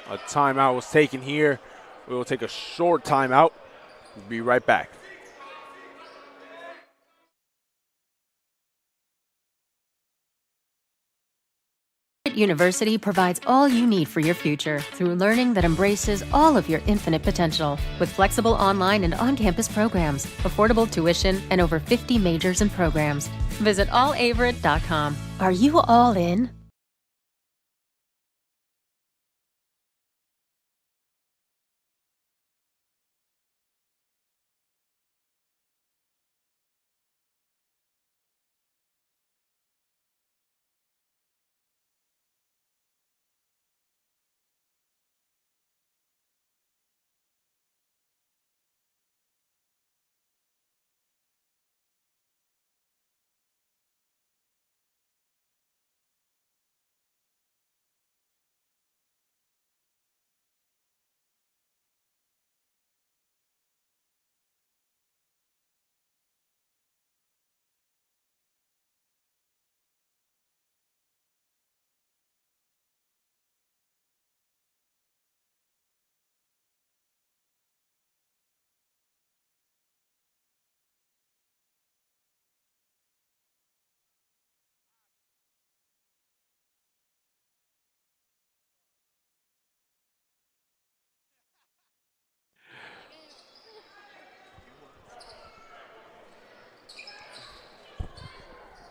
A timeout was taken here. We will take a short timeout. We'll be right back. University provides all you need for your future through learning that embraces all of your infinite potential. With flexible online and on-campus programs, affordable tuition, and over 50 majors and programs. Visit allaverett.com. Are you all in?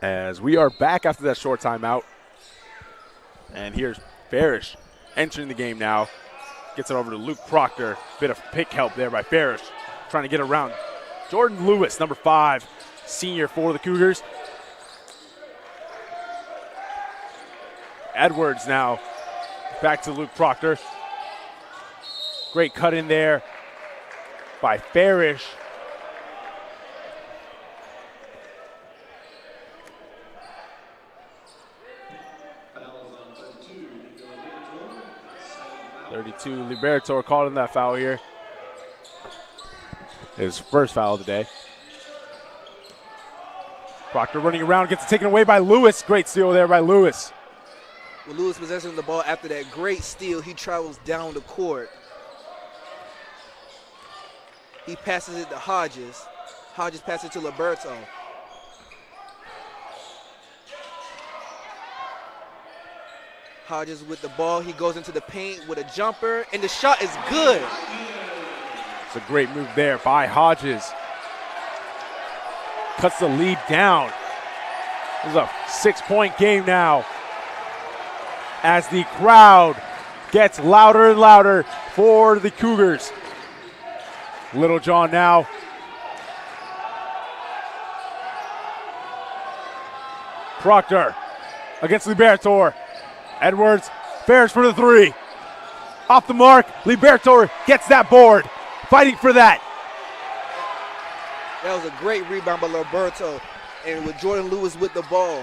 As we are back after that short timeout. And here's Farish entering the game now. Gets it over to Luke Proctor. Bit of pick help there by Farish. Trying to get around Jordan Lewis, number 5, senior for the Cougars. Edwards now back to Luke Proctor. Great cut in there by Farish. Liberator called in that foul here. His first foul of the day. Proctor running around, gets it taken away by Lewis. Great steal there by Lewis. With Lewis possessing the ball after that great steal, he travels down the court. He passes it to Hodges. Hodges passes it to Liberto. Hodges with the ball. He goes into the paint with a jumper, and the shot is good. It's a great move there by Hodges. Cuts the lead down. This is a 6-point game now as the crowd gets louder and louder for the Cougars. Littlejohn now. Proctor against Liberator. Edwards, Farish for the 3. Off the mark, Liberator gets that board. Fighting for that. That was a great rebound by Liberto, and with Jordan Lewis with the ball.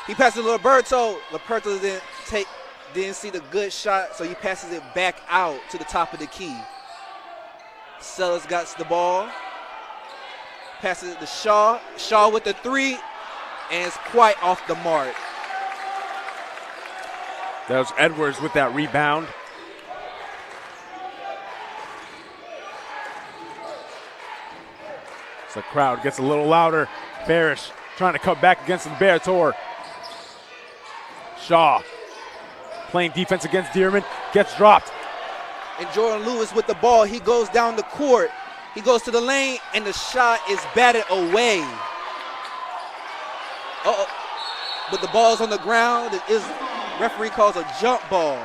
He passes to Liberto. Liberto didn't see the good shot, so he passes it back out to the top of the key. Sellers got the ball. Passes it to Shaw. Shaw with the 3, and it's quite off the mark. That was Edwards with that rebound. So the crowd gets a little louder. Farish trying to come back against Liberator. Shaw playing defense against Dearman, gets dropped. And Jordan Lewis with the ball, he goes down the court. He goes to the lane, and the shot is batted away. but the ball's on the ground. Referee calls a jump ball.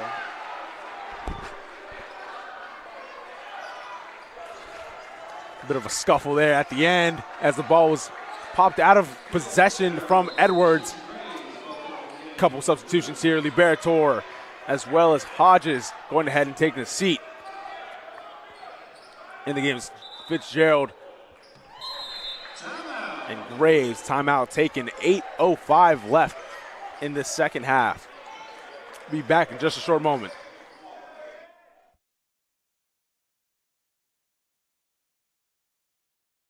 A bit of a scuffle there at the end as the ball was popped out of possession from Edwards. Couple substitutions here. Liberator as well as Hodges going ahead and taking a seat. In the game is Fitzgerald and Graves. Timeout taken. 8:05 left in the second half. Be back in just a short moment.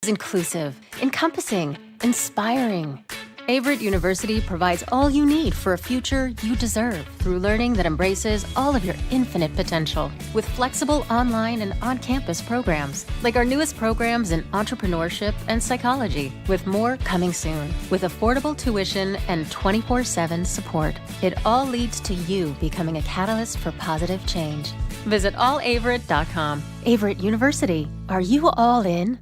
Inclusive, encompassing, inspiring. Averett University provides all you need for a future you deserve through learning that embraces all of your infinite potential. With flexible online and on-campus programs, like our newest programs in entrepreneurship and psychology, with more coming soon. With affordable tuition and 24/7 support, it all leads to you becoming a catalyst for positive change. Visit allaverett.com. Averett University, are you all in?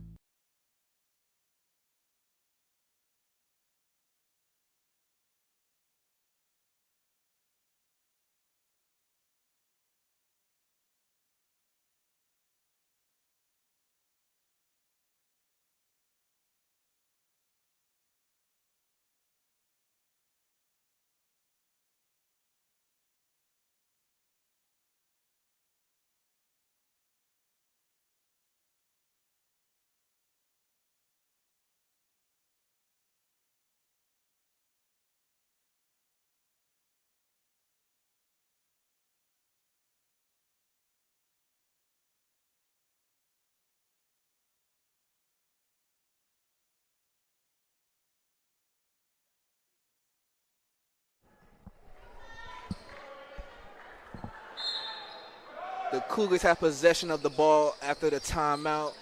The Cougars have possession of the ball after the timeout.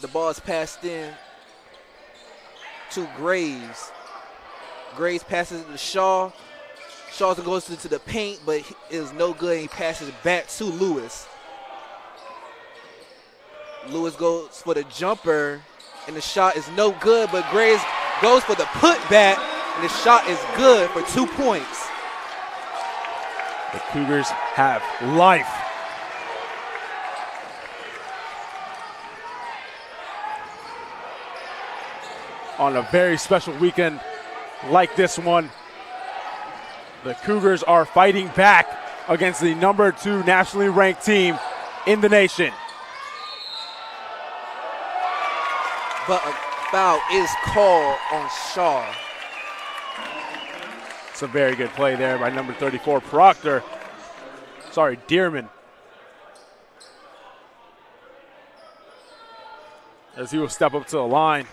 The ball is passed in to Graves. Graves passes it to Shaw. Shaw goes into the paint, but it is no good, and he passes it back to Lewis. Lewis goes for the jumper, and the shot is no good, but Graves goes for the putback, and the shot is good for 2 points. The Cougars have life. On a very special weekend like this one, the Cougars are fighting back against the number 2 nationally ranked team in the nation. But a foul is called on Shaw. It's a very good play there by number 34, Proctor. Sorry, Dearman. As he will step up to the line.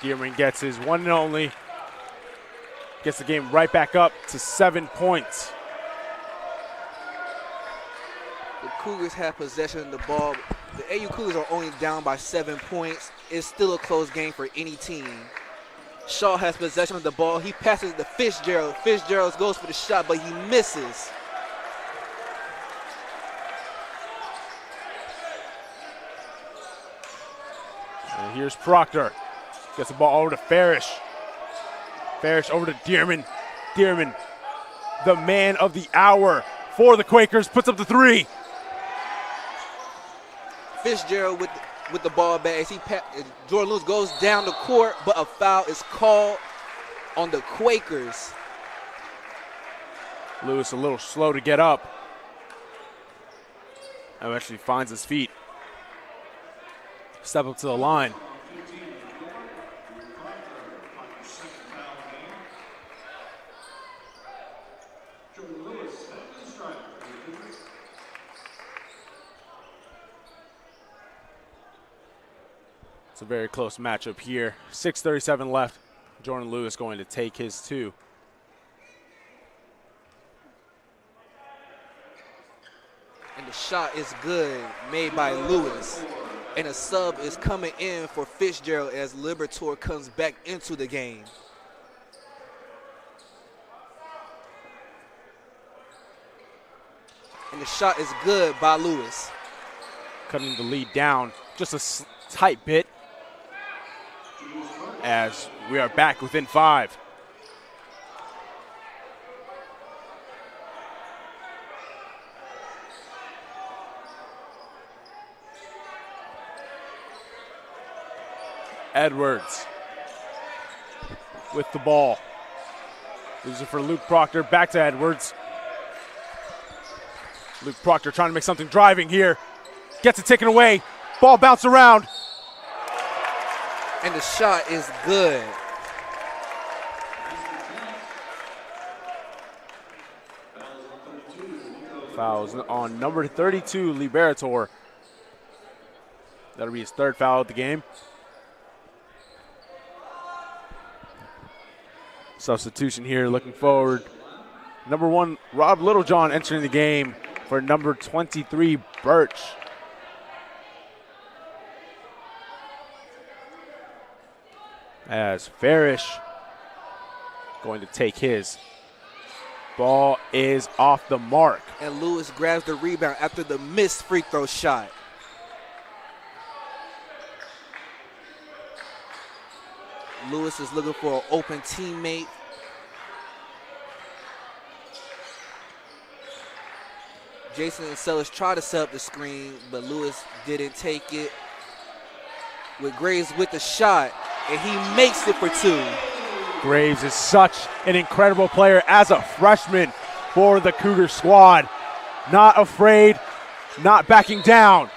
Dearman gets his one and only. Gets the game right back up to 7 points. The Cougars have possession of the ball. The AU Cougars are only down by 7 points. It's still a close game for any team. Shaw has possession of the ball. He passes it to Fitzgerald. Fitzgerald goes for the shot, but he misses. And here's Proctor. Gets the ball over to Farish. Farish over to Dearman. Dearman, the man of the hour for the Quakers, puts up the three. Fitzgerald with the ball back. As Jordan Lewis goes down the court, but a foul is called on the Quakers. Lewis a little slow to get up. Eventually finds his feet. Step up to the line. It's a very close matchup here. 6:37 left. Jordan Lewis going to take his two. And the shot is good, made by Lewis. And a sub is coming in for Fitzgerald as Liberator comes back into the game. And the shot is good by Lewis. Cutting the lead down just a tight bit as we are back within 5. Edwards with the ball. This is for Luke Proctor, back to Edwards. Luke Proctor trying to make something driving here. Gets it taken away. Ball bounced around. And the shot is good. Fouls on number 32, Liberator. That'll be his 3rd foul of the game. Substitution here, looking forward. Number 1, Rob Littlejohn entering the game for number 23, Birch. As Farish going to take his. Ball is off the mark. And Lewis grabs the rebound after the missed free throw shot. Lewis is looking for an open teammate. Jason and Sellers try to set up the screen, but Lewis didn't take it. With Graves with the shot, and he makes it for 2. Graves is such an incredible player as a freshman for the Cougar squad. Not afraid, not backing down.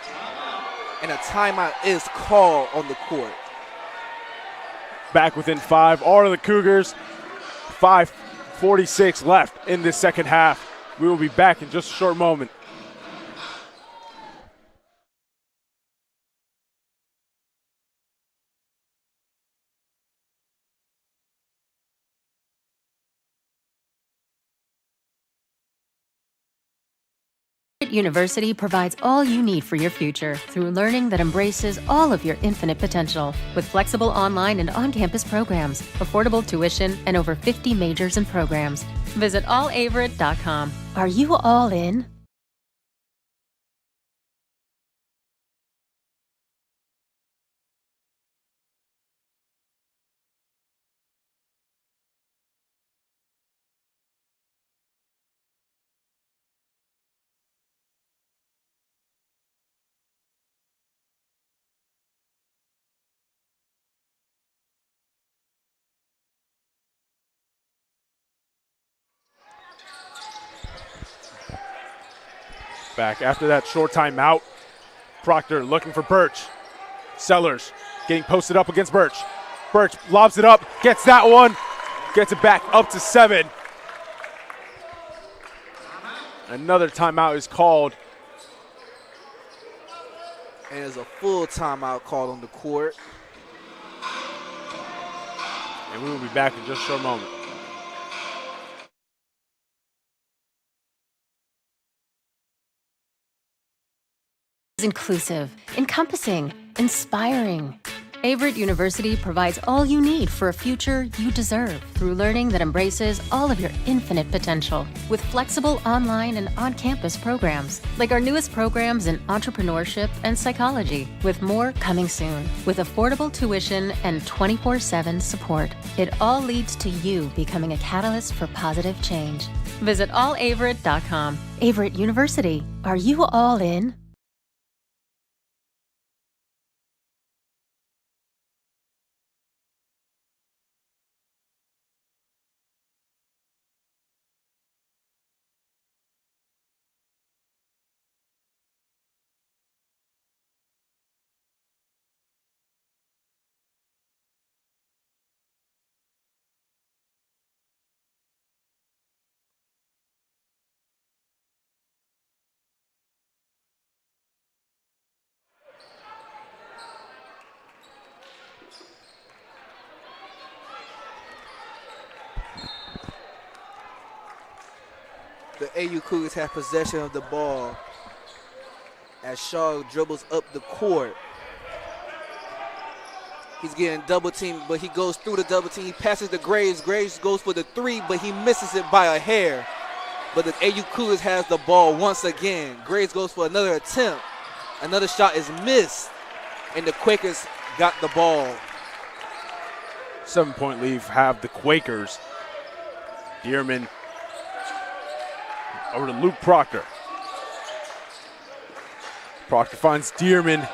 And a timeout is called on the court. Back within 5 are the Cougars. 5:46 left in this second half. We will be back in just a short moment. University provides all you need for your future through learning that embraces all of your infinite potential. With flexible online and on-campus programs, affordable tuition, and over 50 majors and programs. Visit allaverett.com. Are you all in? Back after that short timeout. Proctor looking for Birch. Sellers getting posted up against Birch. Birch lobs it up, gets that one, gets it back up to 7. Another timeout is called. And there's a full timeout called on the court. And we will be back in just a short moment. Inclusive, encompassing, inspiring. Averett University provides all you need for a future you deserve through learning that embraces all of your infinite potential. With flexible online and on-campus programs, like our newest programs in entrepreneurship and psychology, with more coming soon. With affordable tuition and 24/7 support, it all leads to you becoming a catalyst for positive change. Visit allaverett.com. Averett University, are you all in? The AU Cougars have possession of the ball as Shaw dribbles up the court. He's getting double teamed, but he goes through the double team. He passes to Graves. Graves goes for the 3, but he misses it by a hair. but the AU Cougars has the ball once again. Graves goes for another attempt. Another shot is missed, and the Quakers got the ball. 7-point lead have the Quakers. Dearman over to Luke Proctor. Proctor finds Dearman.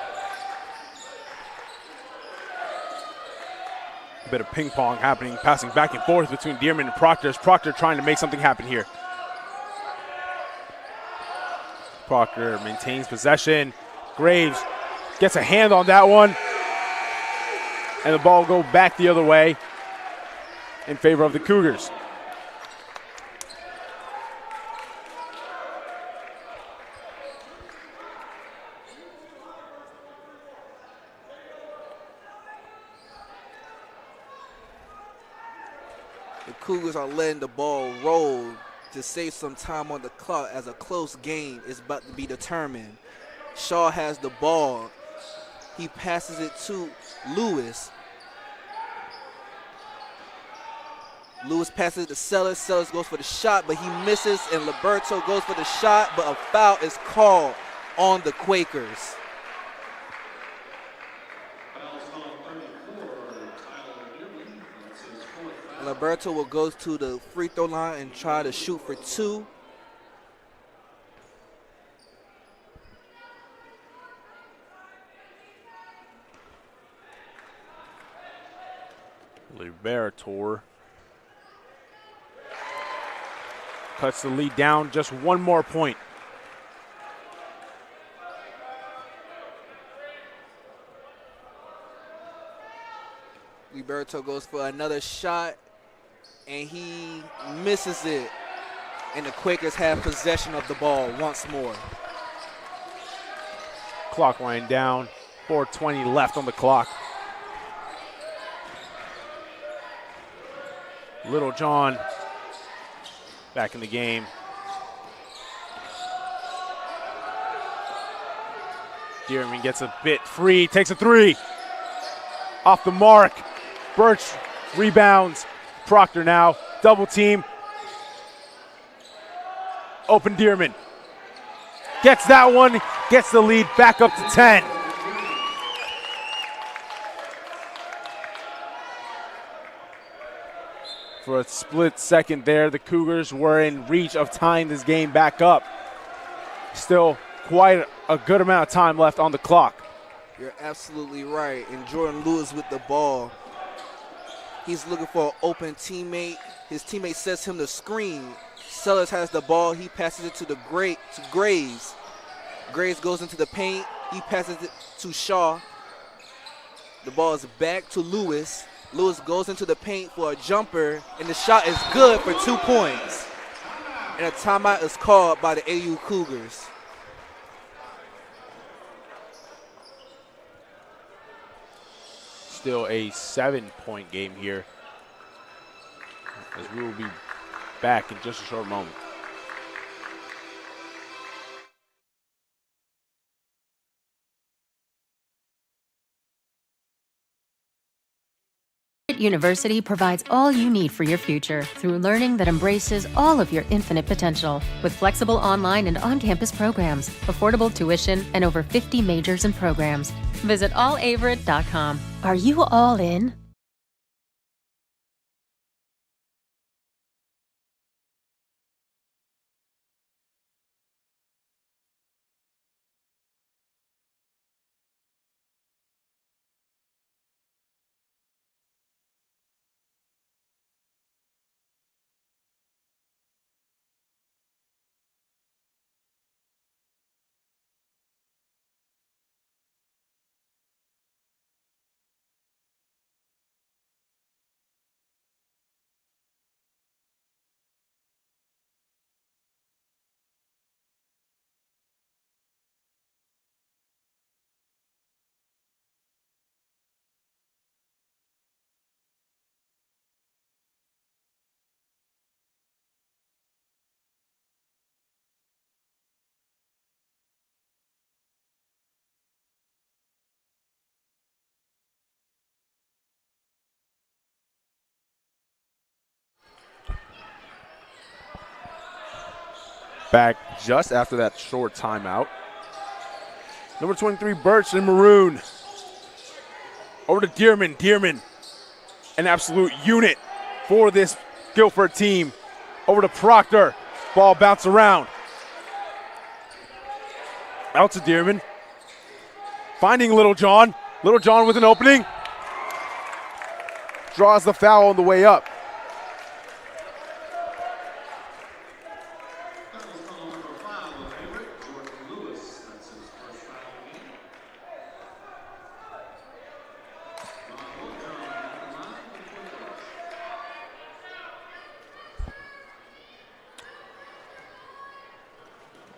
A bit of ping pong happening, passing back and forth between Dearman and Proctor. Proctor trying to make something happen here. Proctor maintains possession. Graves gets a hand on that one. And the ball will go back the other way in favor of the Cougars. The Cougars are letting the ball roll to save some time on the clock as a close game is about to be determined. Shaw has the ball. He passes it to Lewis. Lewis passes it to Sellers. Sellers goes for the shot, but he misses, and Liberto goes for the shot, but a foul is called on the Quakers. Liberto will go to the free throw line and try to shoot for two. Liberatore cuts the lead down just one more point. Liberto goes for another shot, and he misses it. And the Quakers have possession of the ball once more. Clock winding down, 4:20 left on the clock. Little John back in the game. Dearman gets a bit free, takes a three. Off the mark. Birch rebounds. Proctor now, double team. Open Dearman. Gets that one, gets the lead back up to 10. For a split second there, the Cougars were in reach of tying this game back up. Still quite a good amount of time left on the clock. You're absolutely right. And Jordan Lewis with the ball. He's looking for an open teammate. His teammate sets him the screen. Sellers has the ball. He passes it to Graves. Graves goes into the paint. He passes it to Shaw. The ball is back to Lewis. Lewis goes into the paint for a jumper, and the shot is good for 2 points. And a timeout is called by the AU Cougars. Still a 7-point game here, as we will be back in just a short moment. University provides all you need for your future through learning that embraces all of your infinite potential. With flexible online and on-campus programs, affordable tuition, and over 50 majors and programs. Visit allaverett.com. Are you all in? back just after that short timeout. Number 23, Birch in maroon. Over to Dearman. Dearman, an absolute unit for this Guilford team. Over to Proctor. Ball bounce around. Out to Dearman. Finding Little John. Little John with an opening. Draws the foul on the way up.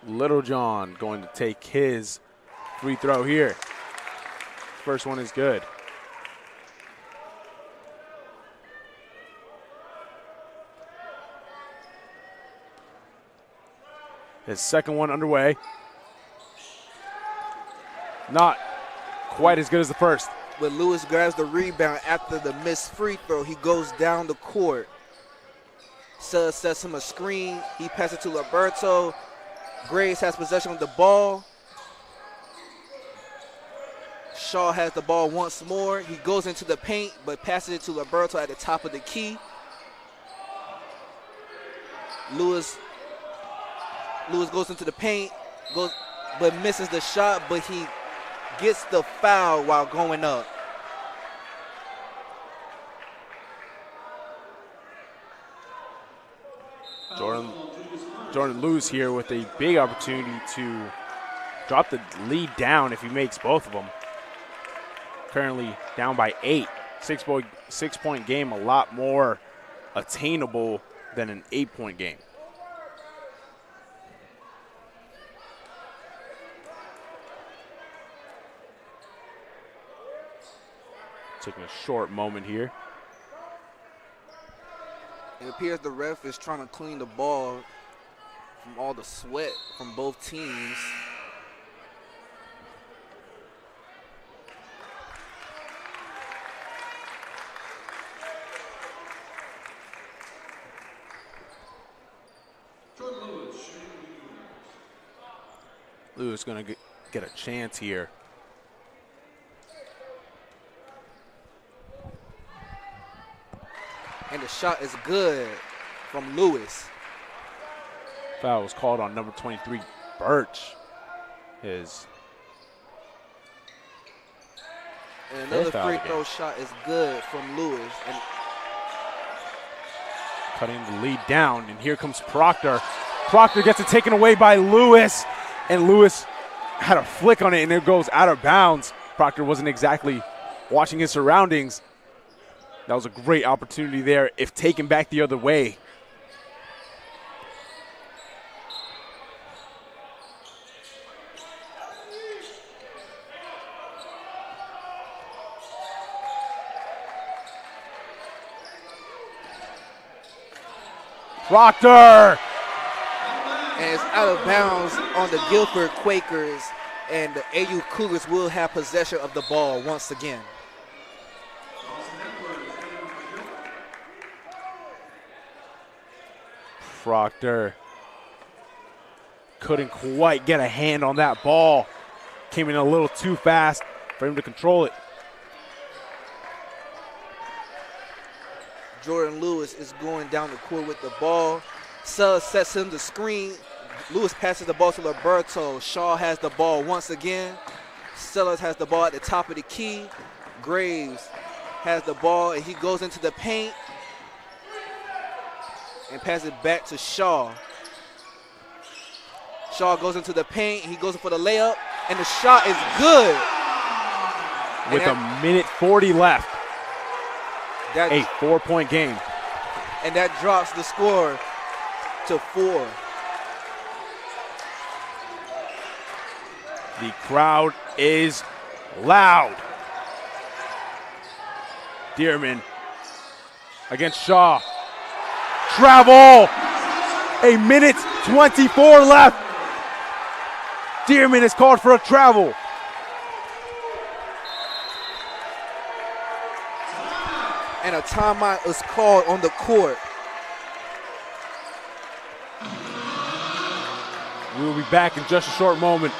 Little John going to take his free throw here. First one is good. His second one underway. Not quite as good as the first. But Lewis grabs the rebound after the missed free throw. He goes down the court. Suggs sets him a screen. He passes it to Roberto. Graves has possession of the ball. Shaw has the ball once more. He goes into the paint, but passes it to Roberto at the top of the key. Lewis goes into the paint, but misses the shot, but he gets the foul while going up. Jordan Lewis here with a big opportunity to drop the lead down if he makes both of them. Currently down by 8. 6-point game, a lot more attainable than an 8-point game. Taking a short moment here. It appears the ref is trying to clean the ball from all the sweat from both teams. Lewis going to get a chance here. And the shot is good from Lewis. Foul was called on number 23, Birch. And another free throw shot is good from Lewis. And cutting the lead down, and here comes Proctor. Proctor gets it taken away by Lewis, and Lewis had a flick on it, and it goes out of bounds. Proctor wasn't exactly watching his surroundings. That was a great opportunity there if taken back the other way. Proctor! And it's out of bounds on the Guilford Quakers, and the AU Cougars will have possession of the ball once again. Proctor couldn't quite get a hand on that ball. Came in a little too fast for him to control it. Jordan Lewis is going down the court with the ball. Suggs sets him the screen. Lewis passes the ball to Roberto. Shaw has the ball once again. Sellers has the ball at the top of the key. Graves has the ball, and he goes into the paint and passes it back to Shaw. Shaw goes into the paint. He goes for the layup, and the shot is good. With a minute 40 left. A 4-point game. And that drops the score to 4. The crowd is loud. Dearman against Shaw. Travel! A minute 24 left. Dearman is called for a travel. And a timeout is called on the court. We will be back in just a short moment.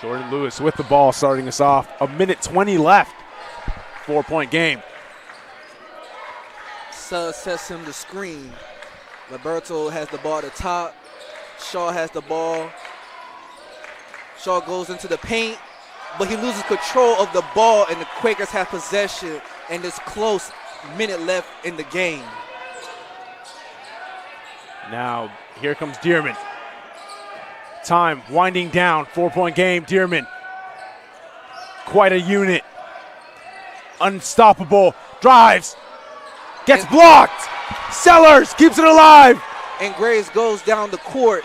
Jordan Lewis with the ball starting us off. 1:20 left. 4-point game. Suggs sets him the screen. Liberto has the ball at the top. Shaw has the ball. Shaw goes into the paint, but he loses control of the ball, and the Quakers have possession, and it's close. Minute left in the game. Now, here comes Dearman. Time winding down. 4-point game. Dearman. Quite a unit. Unstoppable. Drives. Gets blocked. Sellers keeps it alive. And Graves goes down the court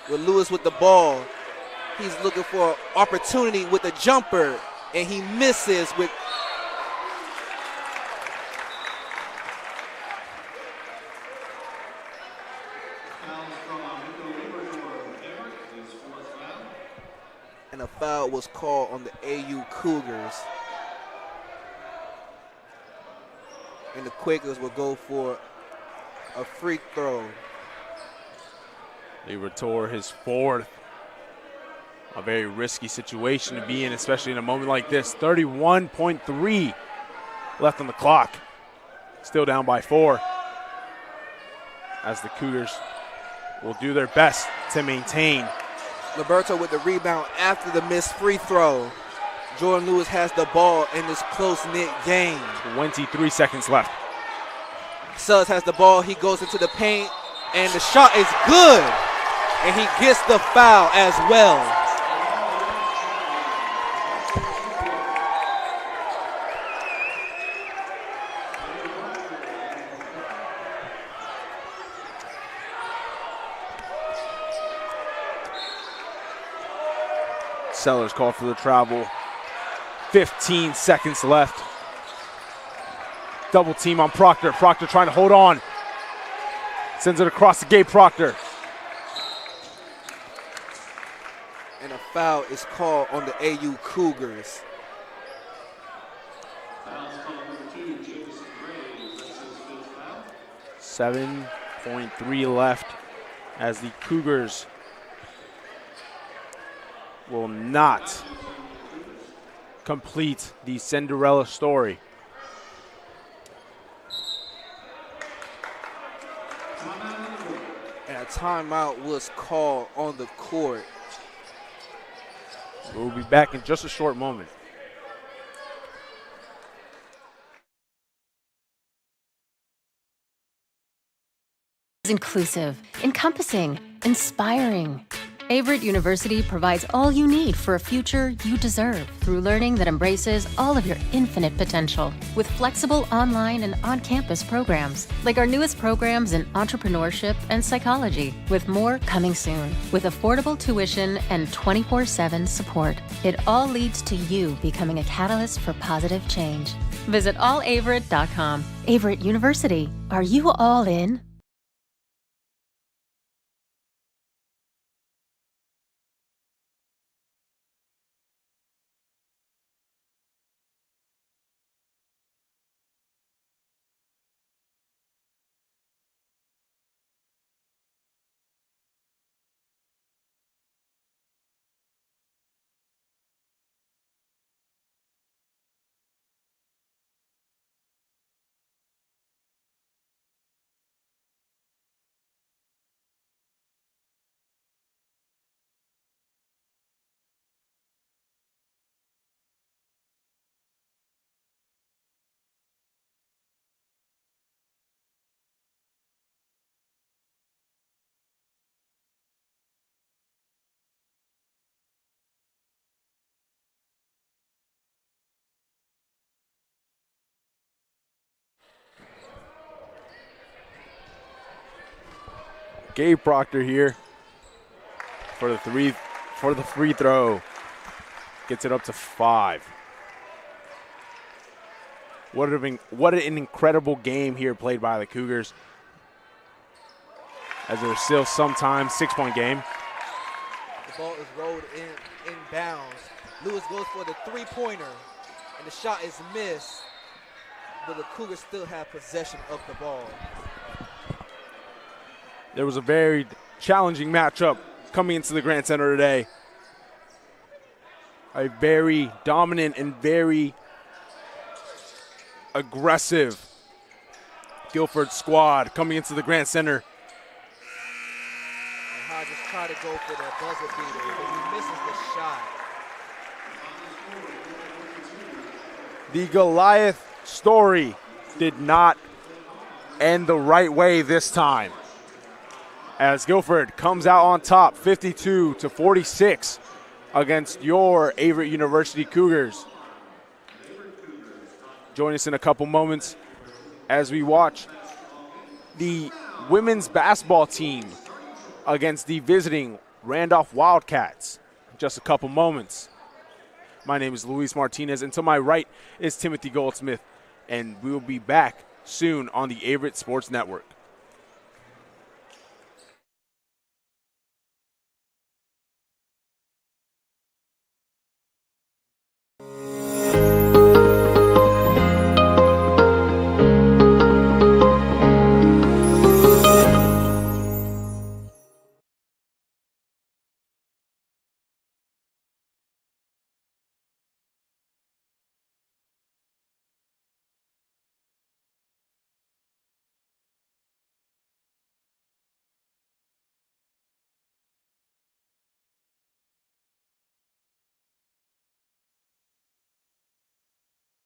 with Lewis with the ball. He's looking for an opportunity with a jumper, and he misses with and a foul was called on the AU Cougars. And the Quakers will go for a free throw. Liberatore his fourth. A very risky situation to be in, especially in a moment like this. 31.3 left on the clock. Still down by 4. As the Cougars will do their best to maintain. Liberto with the rebound after the missed free throw. Jordan Lewis has the ball in this close-knit game. 23 seconds left. Suggs has the ball. He goes into the paint, and the shot is good. And he gets the foul as well. Sellers called for the travel. 15 seconds left. Double team on Proctor. Proctor trying to hold on. Sends it across the gate, Proctor. And a foul is called on the AU Cougars. 7.3 left as the Cougars will not complete the Cinderella story. And a timeout was called on the court. We'll be back in just a short moment. Inclusive, encompassing, inspiring. Averett University provides all you need for a future you deserve through learning that embraces all of your infinite potential. With flexible online and on-campus programs, like our newest programs in entrepreneurship and psychology, with more coming soon. With affordable tuition and 24/7 support, it all leads to you becoming a catalyst for positive change. Visit allaverett.com. Averett University. Are you all in? Gabe Proctor here for the free throw. Gets it up to 5. What an incredible game here played by the Cougars. As there's still sometimes 6-point game. The ball is rolled in bounds. Lewis goes for the three-pointer, and the shot is missed, but the Cougars still have possession of the ball. There was a very challenging matchup coming into the Grant Center today. A very dominant and very aggressive Guilford squad coming into the Grant Center. And Hodges tried to go for that buzzer beater, but he misses the shot. The Goliath story did not end the right way this time, as Guilford comes out on top 52-46 against your Averett University Cougars. Join us in a couple moments as we watch the women's basketball team against the visiting Randolph Wildcats. Just a couple moments. My name is Luis Martinez, and to my right is Timothy Goldsmith, and we will be back soon on the Averett Sports Network.